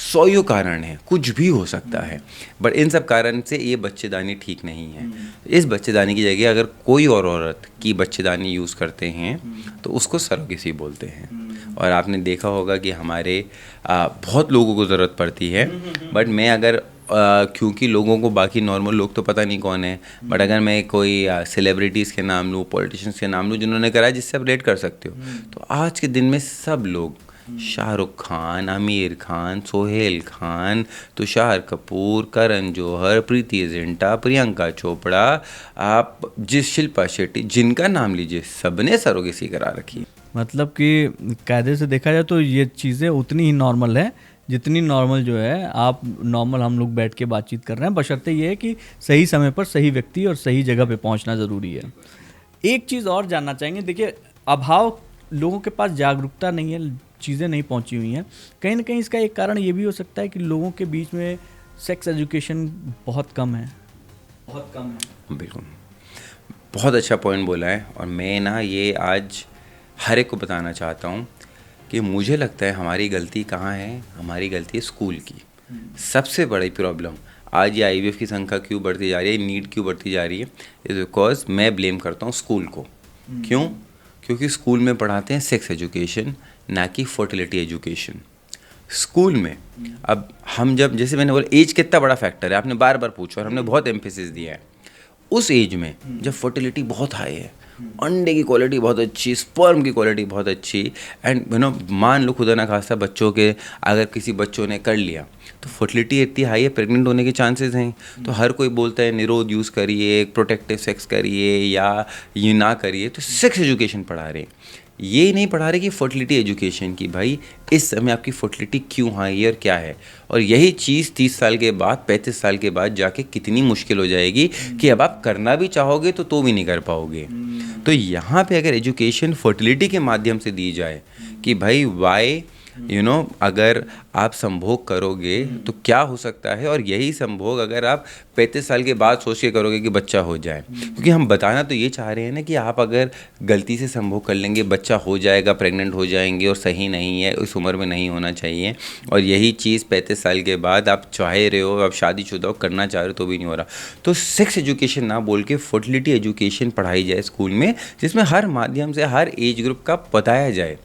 100 कारण है, कुछ भी हो सकता है। बट इन सब कारण से ये बच्चेदानी ठीक नहीं है। इस बच्चेदानी की जगह अगर कोई और औरत की बच्चेदानी यूज़ करते हैं तो उसको सरोगेसी बोलते हैं। और आपने देखा होगा कि हमारे बहुत लोगों को ज़रूरत पड़ती है, बट मैं अगर क्योंकि लोगों को बाकी नॉर्मल लोग तो पता नहीं कौन है, बट अगर मैं कोई सेलिब्रिटीज़ के नाम लूँ, पॉलिटिशियंस के नाम लूँ जिन्होंने करा, जिससे आप रिलेट कर सकते हो, तो आज के दिन में सब लोग, शाहरुख खान, आमिर खान, सोहेल खान, तुषार कपूर, करण जौहर, प्रीति जिंटा, प्रियंका चोपड़ा, आप जिस शिल्पा शेट्टी, जिनका नाम लीजिए, सबने सरोगेसी करा रखी।
मतलब कि कायदे से देखा जाए तो ये चीज़ें उतनी ही नॉर्मल है जितनी नॉर्मल जो है आप नॉर्मल हम लोग बैठ के बातचीत कर रहे हैं, बशर्ते ये है कि सही समय पर सही व्यक्ति और सही जगह पे पहुंचना ज़रूरी है। एक चीज़ और जानना चाहेंगे, देखिए अभाव, लोगों के पास जागरूकता नहीं है, चीज़ें नहीं पहुंची हुई हैं। कहीं ना कहीं इसका एक कारण ये भी हो सकता है कि लोगों के बीच में सेक्स एजुकेशन बहुत कम है।
बिल्कुल, बहुत अच्छा पॉइंट बोला है। और मैं ना ये आज हर एक को बताना चाहता हूँ कि मुझे लगता है हमारी गलती कहाँ है, हमारी गलती है स्कूल की। सबसे बड़ी प्रॉब्लम आज ये आईवीएफ की संख्या क्यों बढ़ती जा रही है, नीड क्यों बढ़ती जा रही है, इज बिकॉज मैं ब्लेम करता हूँ स्कूल को। क्यों? क्योंकि स्कूल में पढ़ाते हैं सेक्स एजुकेशन, ना कि फर्टिलिटी एजुकेशन। स्कूल में अब हम जब, जैसे मैंने बोला, एज कितना बड़ा फैक्टर है, आपने बार बार पूछा और हमने बहुत एम्फेसिस दिया है। उस एज में जब फर्टिलिटी बहुत हाई है, अंडे की क्वालिटी बहुत अच्छी, स्पर्म की क्वालिटी बहुत अच्छी, एंड मान लो खुदा ना खास्ता बच्चों के, अगर किसी बच्चों ने कर लिया तो फर्टिलिटी इतनी हाई है, प्रेग्नेंट होने के चांसेस हैं। तो हर कोई बोलता है निरोध यूज़ करिए, प्रोटेक्टिव सेक्स करिए, या ये ना करिए। तो सेक्स एजुकेशन पढ़ा रहे, ये नहीं पढ़ा रहे कि फर्टिलिटी एजुकेशन की, भाई इस समय आपकी फर्टिलिटी क्यों हाई है और क्या है। और यही चीज़ 30 साल के बाद, 35 साल के बाद जाके कितनी मुश्किल हो जाएगी कि अब आप करना भी चाहोगे तो भी नहीं कर पाओगे। तो यहाँ पे अगर एजुकेशन फर्टिलिटी के माध्यम से दी जाए कि भाई वाई अगर आप संभोग करोगे तो क्या हो सकता है, और यही संभोग अगर आप 35 साल के बाद सोच के करोगे कि बच्चा हो जाए। क्योंकि हम बताना तो ये चाह रहे हैं ना कि आप अगर गलती से संभोग कर लेंगे, बच्चा हो जाएगा, प्रेग्नेंट हो जाएंगे, और सही नहीं है, उस उम्र में नहीं होना चाहिए। और यही चीज़ 35 साल के बाद आप चाह रहे हो, आप शादीशुदा हो, करना चाह रहे हो तो भी नहीं हो रहा। तो सेक्स एजुकेशन ना बोल के फर्टिलिटी एजुकेशन पढ़ाई जाए स्कूल में, जिसमें हर माध्यम से हर एज ग्रुप का बताया जाए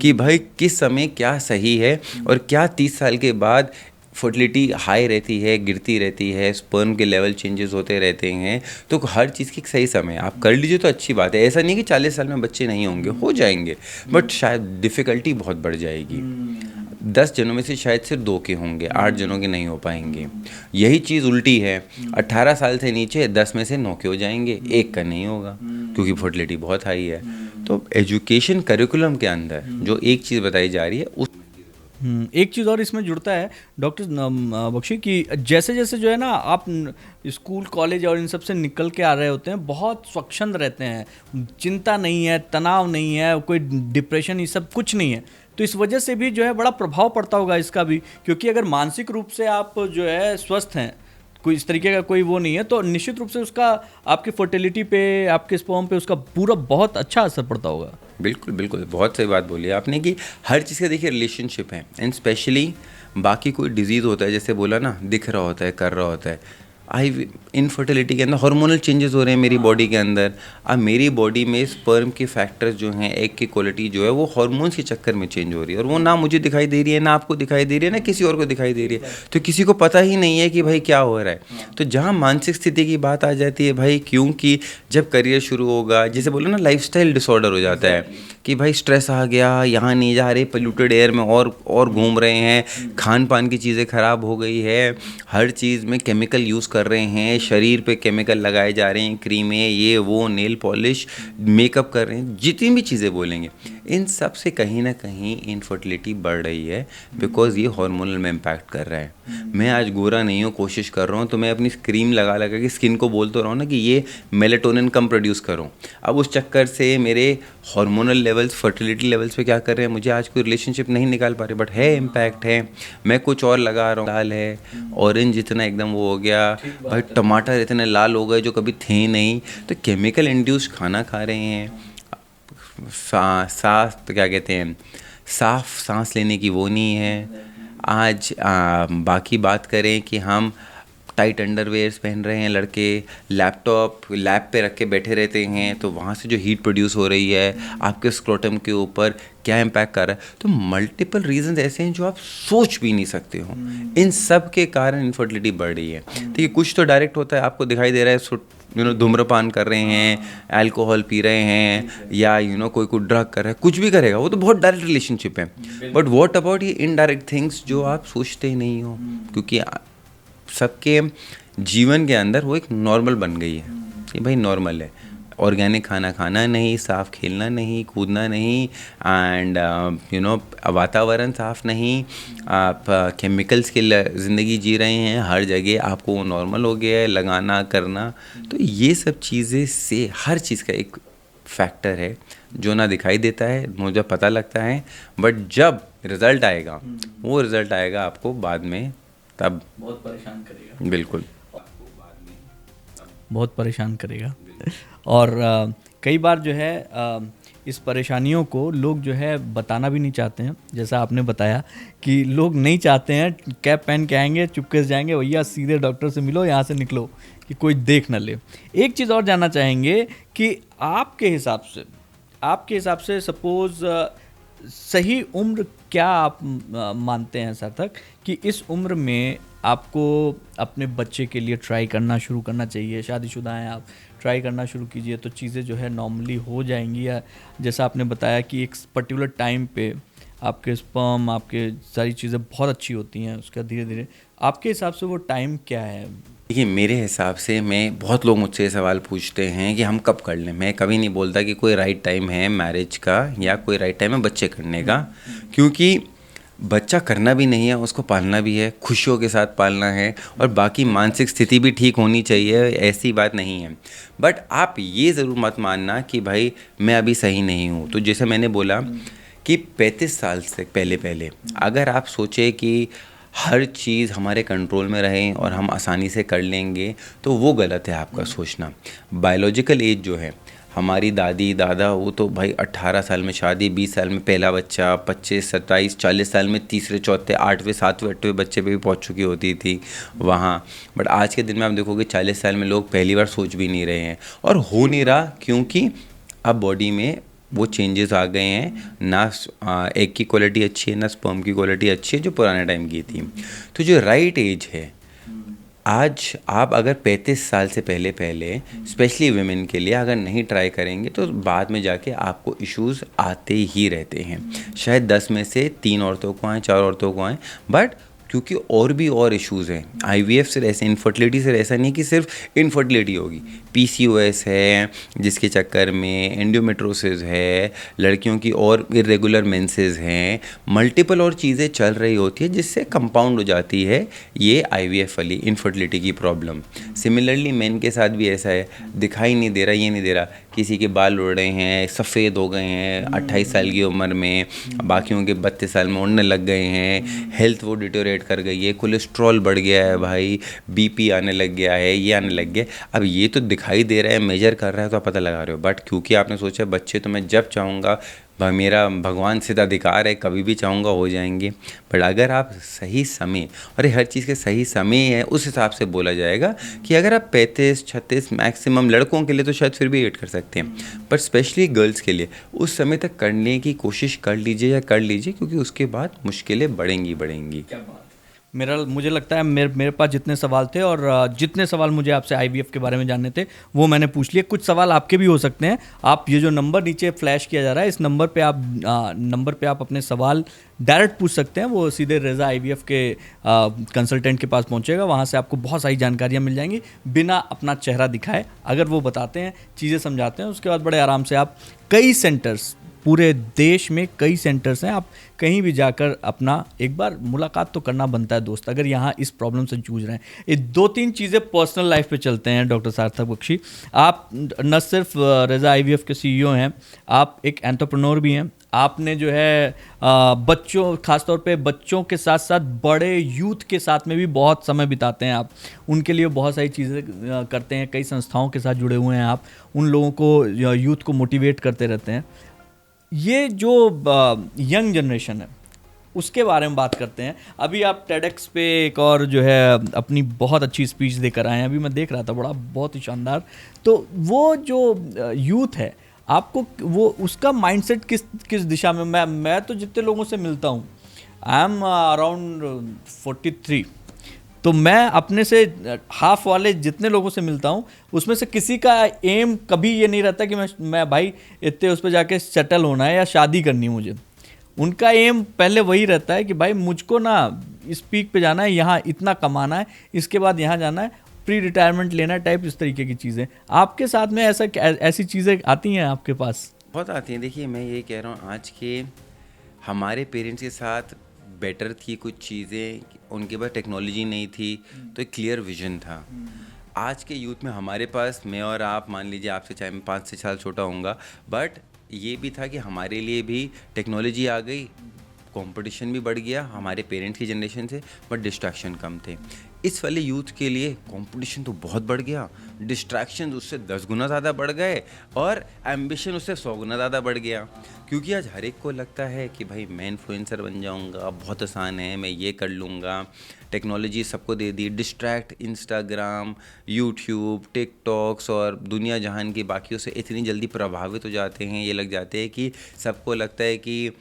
कि भाई किस समय क्या सही है, और क्या 30 साल के बाद फर्टिलिटी हाई रहती है, गिरती रहती है, स्पर्म के लेवल चेंजेस होते रहते हैं। तो हर चीज़ की सही समय आप कर लीजिए तो अच्छी बात है। ऐसा नहीं कि 40 साल में बच्चे नहीं होंगे, हो जाएंगे, बट शायद डिफ़िकल्टी बहुत बढ़ जाएगी। 10 जनों में से शायद सिर्फ 2 के होंगे, 8 जनों के नहीं हो पाएंगे। यही चीज़ उल्टी है, 18 साल से नीचे 10 में से 9 के हो जाएंगे, 1 का नहीं होगा, क्योंकि फर्टिलिटी बहुत हाई है। तो एजुकेशन करिकुलम के अंदर जो एक चीज़ बताई जा रही है उस
एक चीज़ और इसमें जुड़ता है डॉक्टर बख्शी कि जैसे जैसे जो है ना आप स्कूल कॉलेज और इन सब से निकल के आ रहे होते हैं, बहुत स्वच्छंद रहते हैं, चिंता नहीं है, तनाव नहीं है, कोई डिप्रेशन ये सब कुछ नहीं है। तो इस वजह से भी जो है बड़ा प्रभाव पड़ता होगा इसका भी, क्योंकि अगर मानसिक रूप से आप जो है स्वस्थ हैं, कोई इस तरीके का कोई वो नहीं है, तो निश्चित रूप से उसका आपकी फर्टिलिटी पे, आपके स्पर्म पे उसका पूरा बहुत अच्छा असर पड़ता होगा।
बिल्कुल बिल्कुल, बहुत सही बात बोली आपने कि हर चीज़ का देखिए रिलेशनशिप है। एंड स्पेशली बाकी कोई डिजीज़ होता है, जैसे बोला ना, दिख रहा होता है, कर रहा होता है, इनफर्टिलिटी के अंदर हार्मोनल चेंजेस हो रहे हैं मेरी बॉडी के अंदर। अब मेरी बॉडी में स्पर्म के फैक्टर्स जो हैं, एग की क्वालिटी जो है वो हार्मोन्स के चक्कर में चेंज हो रही है, और वो ना मुझे दिखाई दे रही है, ना आपको दिखाई दे रही है, ना किसी और को दिखाई दे रही है। तो किसी को पता ही नहीं है कि भाई क्या हो रहा है। तो जहाँ मानसिक स्थिति की बात आ जाती है भाई, क्योंकि जब करियर शुरू होगा, जैसे बोलो ना लाइफस्टाइल डिसऑर्डर हो जाता है कि भाई स्ट्रेस आ गया, यहाँ नहीं जा रहे, पोल्यूटेड एयर में और घूम रहे हैं, खान पान की चीज़ें ख़राब हो गई है, हर चीज़ में केमिकल यूज़ कर रहे हैं, शरीर पे केमिकल लगाए जा रहे हैं, क्रीमें, ये वो, नेल पॉलिश, मेकअप कर रहे हैं, जितनी भी चीज़ें बोलेंगे, इन सब से कहीं ना कहीं इनफर्टिलिटी बढ़ रही है, बिकॉज ये हार्मोनल में इम्पैक्ट कर रहा है। मैं आज गोरा नहीं हूँ, कोशिश कर रहा हूँ, तो मैं अपनी क्रीम लगा लगा के स्किन को बोलता रहा हूँ ना कि ये मेलेटोनिन कम प्रोड्यूस करो। अब उस चक्कर से मेरे हार्मोनल लेवल्स, फर्टिलिटी लेवल्स पे क्या कर रहे हैं, मुझे आज कोई रिलेशनशिप नहीं निकाल पा रहे, बट है इम्पैक्ट है। मैं कुछ और लगा रहा हूँ, लाल है, ऑरेंज इतना एकदम वो हो गया भाई, टमाटर इतने लाल हो गए जो कभी थे नहीं। तो केमिकल इंड्यूस्ड खाना खा रहे हैं, सांस तो क्या कहते हैं, साफ सांस लेने की वो नहीं है। आज बाकी बात करें कि हम टाइट अंडरवेयर्स पहन रहे हैं लड़के, लैपटॉप लैब पे रख के बैठे रहते हैं, तो वहाँ से जो हीट प्रोड्यूस हो रही है आपके स्क्रोटम के ऊपर क्या इम्पैक्ट कर रहा है। तो मल्टीपल रीजंस ऐसे हैं जो आप सोच भी नहीं सकते हो। इन सब के कारण इनफर्टिलिटी बढ़ रही है। ठीक है, कुछ तो डायरेक्ट होता है, आपको दिखाई दे रहा है, धूम्रपान कर रहे हैं, अल्कोहल पी रहे हैं, या कोई ड्रग कर रहा है, कुछ भी करेगा, वो तो बहुत डायरेक्ट रिलेशनशिप है। बट व्हाट अबाउट ये इनडायरेक्ट थिंग्स जो आप सोचते ही नहीं हो, क्योंकि सबके जीवन के अंदर वो एक नॉर्मल बन गई है कि भाई नॉर्मल है, ऑर्गेनिक खाना खाना नहीं, साफ़ खेलना नहीं, कूदना नहीं, एंड वातावरण साफ़ नहीं, आप केमिकल्स की ज़िंदगी जी रहे हैं, हर जगह आपको वो नॉर्मल हो गया है लगाना करना। तो ये सब चीज़ें से हर चीज़ का एक फैक्टर है जो ना दिखाई देता है, मुझे पता लगता है, बट जब रिज़ल्ट आएगा, वो रिज़ल्ट आएगा आपको बाद में, तब
बहुत परेशान करेगा।
बिल्कुल
बहुत परेशान करेगा। और कई बार जो है इस परेशानियों को लोग जो है बताना भी नहीं चाहते हैं। जैसा आपने बताया कि लोग नहीं चाहते हैं, कैप पहन के आएंगे, चुपके से जाएंगे, भैया सीधे डॉक्टर से मिलो, यहाँ से निकलो कि कोई देख ना ले। एक चीज़ और जानना चाहेंगे कि आपके हिसाब से सपोज़ सही उम्र क्या आप मानते हैं सार्थक कि इस उम्र में आपको अपने बच्चे के लिए ट्राई करना शुरू करना चाहिए? शादीशुदा हैं आप, ट्राई करना शुरू कीजिए तो चीज़ें जो है नॉर्मली हो जाएंगी, या जैसा आपने बताया कि एक पर्टिकुलर टाइम पे आपके स्पर्म, आपके सारी चीज़ें बहुत अच्छी होती हैं, उसका धीरे धीरे आपके हिसाब से वो टाइम क्या है?
देखिए, मेरे हिसाब से, बहुत लोग मुझसे ये सवाल पूछते हैं कि हम कब कर लें। मैं कभी नहीं बोलता कि कोई राइट टाइम है मैरिज का या कोई राइट टाइम है बच्चे करने का, क्योंकि बच्चा करना भी नहीं है, उसको पालना भी है, खुशियों के साथ पालना है, और बाकी मानसिक स्थिति भी ठीक होनी चाहिए, ऐसी बात नहीं है। बट आप ये ज़रूर मत मानना कि भाई मैं अभी सही नहीं हूँ। तो जैसे मैंने बोला कि 35 साल से पहले अगर आप सोचे कि हर चीज़ हमारे कंट्रोल में रहे और हम आसानी से कर लेंगे, तो वो गलत है आपका सोचना। बायोलॉजिकल एज जो है, हमारी दादी दादा, वो तो भाई 18 साल में शादी, 20 साल में पहला बच्चा, 25, 27, 40 साल में तीसरे, चौथे, 8वें, 7वें, 8वें बच्चे पे भी पहुंच चुकी होती थी वहाँ। बट आज के दिन में आप देखोगे 40 साल में लोग पहली बार सोच भी नहीं रहे हैं, और हो नहीं रहा क्योंकि अब बॉडी में वो चेंजेस आ गए हैं, ना एग की क्वालिटी अच्छी है, ना स्पर्म की क्वालिटी अच्छी है जो पुराने टाइम की थी। तो जो राइट एज है, आज आप अगर 35 साल से पहले स्पेशली वुमेन के लिए अगर नहीं ट्राई करेंगे तो बाद में जाके आपको इश्यूज़ आते ही रहते हैं। शायद 10 में से 3 औरतों को आए, 4 औरतों को आए, बट क्योंकि और भी और इश्यूज़ हैं। आईवीएफ से ऐसे इनफर्टिलिटी से ऐसा नहीं कि सिर्फ इनफर्टिलिटी होगी, पीसीओएस है जिसके चक्कर में, एंडोमेट्रोसिस है, लड़कियों की और इरेगुलर मेंसेस हैं, मल्टीपल और चीज़ें चल रही होती है जिससे कंपाउंड हो जाती है ये आईवीएफ वाली इनफर्टिलिटी की प्रॉब्लम। सिमिलरली मेन के साथ भी ऐसा है, दिखाई नहीं दे रहा, ये नहीं दे रहा, किसी के बाल उड़ रहे हैं, सफ़ेद हो गए हैं 28 साल की उम्र में, बाकियों के 32 साल में उड़ने लग गए हैं, हेल्थ वो डिटोरेट कर गई है, कोलेस्ट्रॉल बढ़ गया है भाई, बीपी आने लग गया है, ये आने लग गया। अब ये तो दिखाई दे रहा है, मेजर कर रहा है तो आप पता लगा रहे हो, बट क्योंकि आपने सोचा बच्चे तो मैं जब चाहूँगा, मेरा भगवान सिद्ध अधिकार है, कभी भी चाहूँगा हो जाएंगे। बट अगर आप सही समय, और हर चीज़ के सही समय है, उस हिसाब से बोला जाएगा कि अगर आप 35-36 मैक्सिमम, लड़कों के लिए तो शायद फिर भी वेट कर सकते हैं, पर स्पेशली गर्ल्स के लिए उस समय तक करने की कोशिश कर लीजिए या कर लीजिए, क्योंकि उसके बाद मुश्किलें बढ़ेंगी।
मुझे लगता है मेरे पास जितने सवाल थे और जितने सवाल मुझे आपसे आईवीएफ के बारे में जानने थे वो मैंने पूछ लिए। कुछ सवाल आपके भी हो सकते हैं। आप ये जो नंबर नीचे फ्लैश किया जा रहा है, इस नंबर पे आप अपने सवाल डायरेक्ट पूछ सकते हैं। वो सीधे रेज़ा आईवीएफ के कंसल्टेंट के पास पहुंचेगा, वहां से आपको बहुत सारी जानकारियां मिल जाएंगी बिना अपना चेहरा दिखाए। अगर वो बताते हैं, चीज़ें समझाते हैं, उसके बाद बड़े आराम से आप कई सेंटर्स, पूरे देश में कई सेंटर्स हैं, आप कहीं भी जाकर अपना एक बार मुलाकात तो करना बनता है दोस्त, अगर यहाँ इस प्रॉब्लम से जूझ रहे हैं। ये 2-3 चीज़ें पर्सनल लाइफ पे चलते हैं डॉक्टर सार्थक बख्शी। आप न सिर्फ रेज़ा आईवीएफ के सीईओ हैं, आप एक एंटरप्रेन्योर भी हैं। आपने जो है बच्चों, खासतौर पे बच्चों के साथ साथ बड़े यूथ के साथ में भी बहुत समय बिताते हैं आप, उनके लिए बहुत सारी चीज़ें करते हैं, कई संस्थाओं के साथ जुड़े हुए हैं आप, उन लोगों को, यूथ को मोटिवेट करते रहते हैं। ये जो यंग जनरेशन है उसके बारे में बात करते हैं। अभी आप टेडेक्स पे एक और जो है अपनी बहुत अच्छी स्पीच देकर आए हैं, अभी मैं देख रहा था, बहुत ही शानदार। तो वो जो यूथ है, आपको वो उसका माइंडसेट किस दिशा में, मैं तो जितने लोगों से मिलता हूँ, आई एम अराउंड 43, तो मैं अपने से हाफ वाले जितने लोगों से मिलता हूँ उसमें से किसी का एम कभी ये नहीं रहता कि मैं भाई इतने उस पर जाके सेटल होना है या शादी करनी है मुझे। उनका एम पहले वही रहता है कि भाई मुझको ना इस पीक पे जाना है, यहाँ इतना कमाना है, इसके बाद यहाँ जाना है, प्री रिटायरमेंट लेना टाइप, इस तरीके की चीज़ें। आपके साथ में ऐसी चीज़ें आती हैं आपके पास?
बहुत आती हैं। देखिए, मैं ये कह रहा हूँ, आज के हमारे पेरेंट्स के साथ बेटर थी कुछ चीज़ें, उनके पास टेक्नोलॉजी नहीं थी तो एक क्लियर विजन था। आज के यूथ में हमारे पास, मैं और आप, मान लीजिए आपसे चाहे मैं 5-6 साल छोटा होऊंगा, बट ये भी था कि हमारे लिए भी टेक्नोलॉजी आ गई, कंपटीशन भी बढ़ गया हमारे पेरेंट्स की जनरेशन से, बट डिस्ट्रैक्शन कम थे। इस वाले यूथ के लिए कंपटीशन तो बहुत बढ़ गया, डिस्ट्रैक्शन उससे 10 गुना ज़्यादा बढ़ गए और एम्बिशन उससे 100 गुना ज़्यादा बढ़ गया। क्योंकि आज हर एक को लगता है कि भाई मैं इन्फ्लुएंसर बन जाऊंगा, बहुत आसान है, मैं ये कर लूँगा, टेक्नोलॉजी सबको दे दी, डिस्ट्रैक्ट इंस्टाग्राम, यूट्यूब, टिकटॉक्स और दुनिया जहान की बाकियों से इतनी जल्दी प्रभावित हो जाते हैं, ये लग जाते हैं कि सबको लगता है कि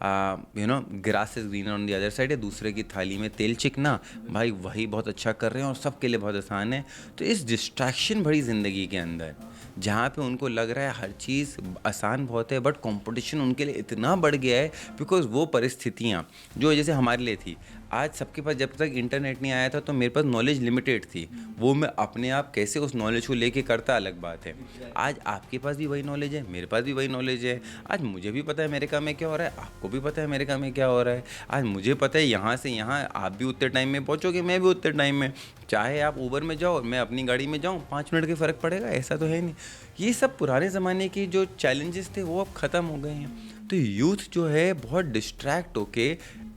grass is greener on the other side, है दूसरे की थाली में तेल चिकना, भाई वही बहुत अच्छा कर रहे हैं और सबके लिए बहुत आसान है। तो इस डिस्ट्रैक्शन भरी ज़िंदगी के अंदर जहाँ पे उनको लग रहा है हर चीज़ आसान बहुत है, बट कंपटीशन उनके लिए इतना बढ़ गया है, बिकॉज वो परिस्थितियाँ जो जैसे हमारे लिए थी, आज सबके पास, जब तक इंटरनेट नहीं आया था तो मेरे पास नॉलेज लिमिटेड थी, वो मैं अपने आप कैसे उस नॉलेज को लेके करता अलग बात है। आज आपके पास भी वही नॉलेज है, मेरे पास भी वही नॉलेज है, आज मुझे भी पता है अमेरिका में क्या हो रहा है, आपको भी पता है अमेरिका में क्या हो रहा है, आज मुझे पता है यहाँ से यहाँ आप भी उतने टाइम में पहुँचोगे, मैं भी उतने टाइम में, चाहे आप ऊबर में जाओ मैं अपनी गाड़ी में जाऊँ, 5 मिनट के फ़र्क पड़ेगा, ऐसा तो है नहीं। ये सब पुराने ज़माने की जो चैलेंजेस थे वो अब ख़त्म हो गए हैं। तो यूथ जो है बहुत डिस्ट्रैक्ट होके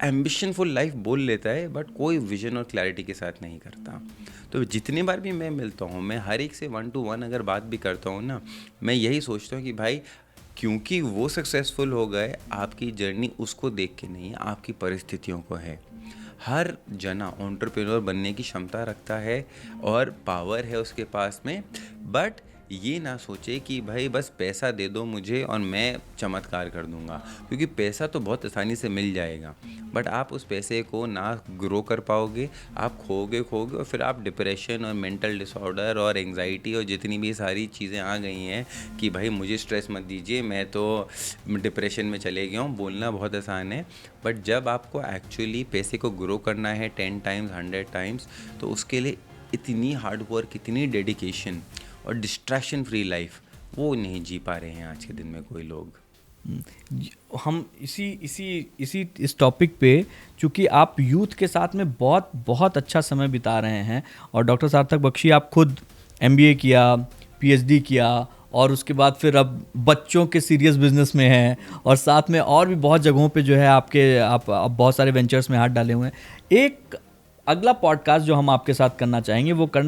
एम्बिशनफुल लाइफ बोल लेता है, बट कोई विजन और क्लैरिटी के साथ नहीं करता। तो जितनी बार भी मैं मिलता हूँ, मैं हर एक से 1 to 1 अगर बात भी करता हूँ ना, मैं यही सोचता हूँ कि भाई क्योंकि वो सक्सेसफुल हो गए, आपकी जर्नी उसको देख के नहीं है, आपकी परिस्थितियों को है। हर जना एंटरप्रेन्योर बनने की क्षमता रखता है और पावर है उसके पास में, बट ये ना सोचे कि भाई बस पैसा दे दो मुझे और मैं चमत्कार कर दूंगा, क्योंकि पैसा तो बहुत आसानी से मिल जाएगा, बट आप उस पैसे को ना ग्रो कर पाओगे, आप खोगे और फिर आप डिप्रेशन और मेंटल डिसऑर्डर और एंग्जाइटी और जितनी भी सारी चीज़ें आ गई हैं कि भाई मुझे स्ट्रेस मत दीजिए, मैं तो डिप्रेशन में चले गया हूँ, बोलना बहुत आसान है, बट जब आपको एक्चुअली पैसे को ग्रो करना है 10 टाइम्स 100 टाइम्स, तो उसके लिए इतनी हार्ड वर्क, इतनी डेडिकेशन और डिस्ट्रैक्शन फ्री लाइफ वो नहीं जी पा रहे हैं आज के दिन में कोई लोग।
हम इस टॉपिक पे, चूँकि आप यूथ के साथ में बहुत बहुत अच्छा समय बिता रहे हैं, और डॉक्टर सार्थक बख्शी आप खुद MBA किया, PhD किया, और उसके बाद फिर अब बच्चों के सीरियस बिजनेस में हैं, और साथ में और भी बहुत जगहों पे जो है आप बहुत सारे वेंचर्स में हाथ डाले हुए हैं। एक अगला पॉडकास्ट जो हम आपके साथ करना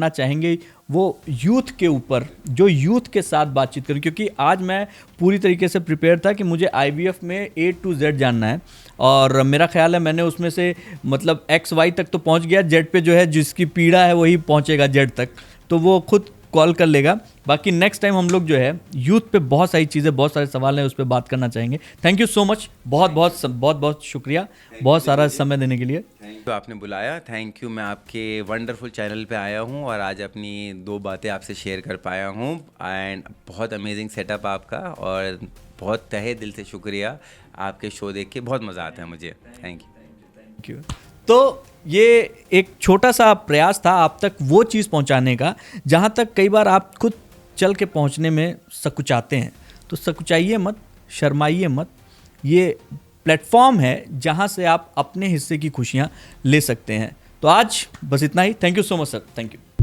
चाहेंगे वो यूथ के ऊपर, जो यूथ के साथ बातचीत करें, क्योंकि आज मैं पूरी तरीके से प्रिपेयर था कि मुझे IVF में A to Z जानना है, और मेरा ख्याल है मैंने उसमें से मतलब XY तक तो पहुंच गया, Z पे जो है जिसकी पीड़ा है वही पहुंचेगा Z तक, तो वो खुद कॉल कर लेगा। बाकी नेक्स्ट टाइम हम लोग जो है यूथ पे बहुत सारी चीज़ें, बहुत सारे सवाल हैं, उस पर बात करना चाहेंगे। थैंक यू सो मच, बहुत बहुत शुक्रिया, बहुत सारा समय देने के लिए।
तो आपने बुलाया, थैंक यू। मैं आपके वंडरफुल चैनल पे आया हूँ और आज अपनी 2 बातें आपसे शेयर कर पाया हूँ, एंड बहुत अमेजिंग सेटअप आपका, और बहुत तहे दिल से शुक्रिया। आपके शो देख के बहुत मज़ा आता है मुझे। Thank you.
तो ये एक छोटा सा प्रयास था आप तक वो चीज़ पहुंचाने का जहां तक कई बार आप खुद चल के पहुंचने में सकुचाते हैं, तो सकुचाइए मत, शर्माइए मत। ये प्लेटफॉर्म है जहां से आप अपने हिस्से की खुशियां ले सकते हैं। तो आज बस इतना ही। Thank you so much sir, thank you.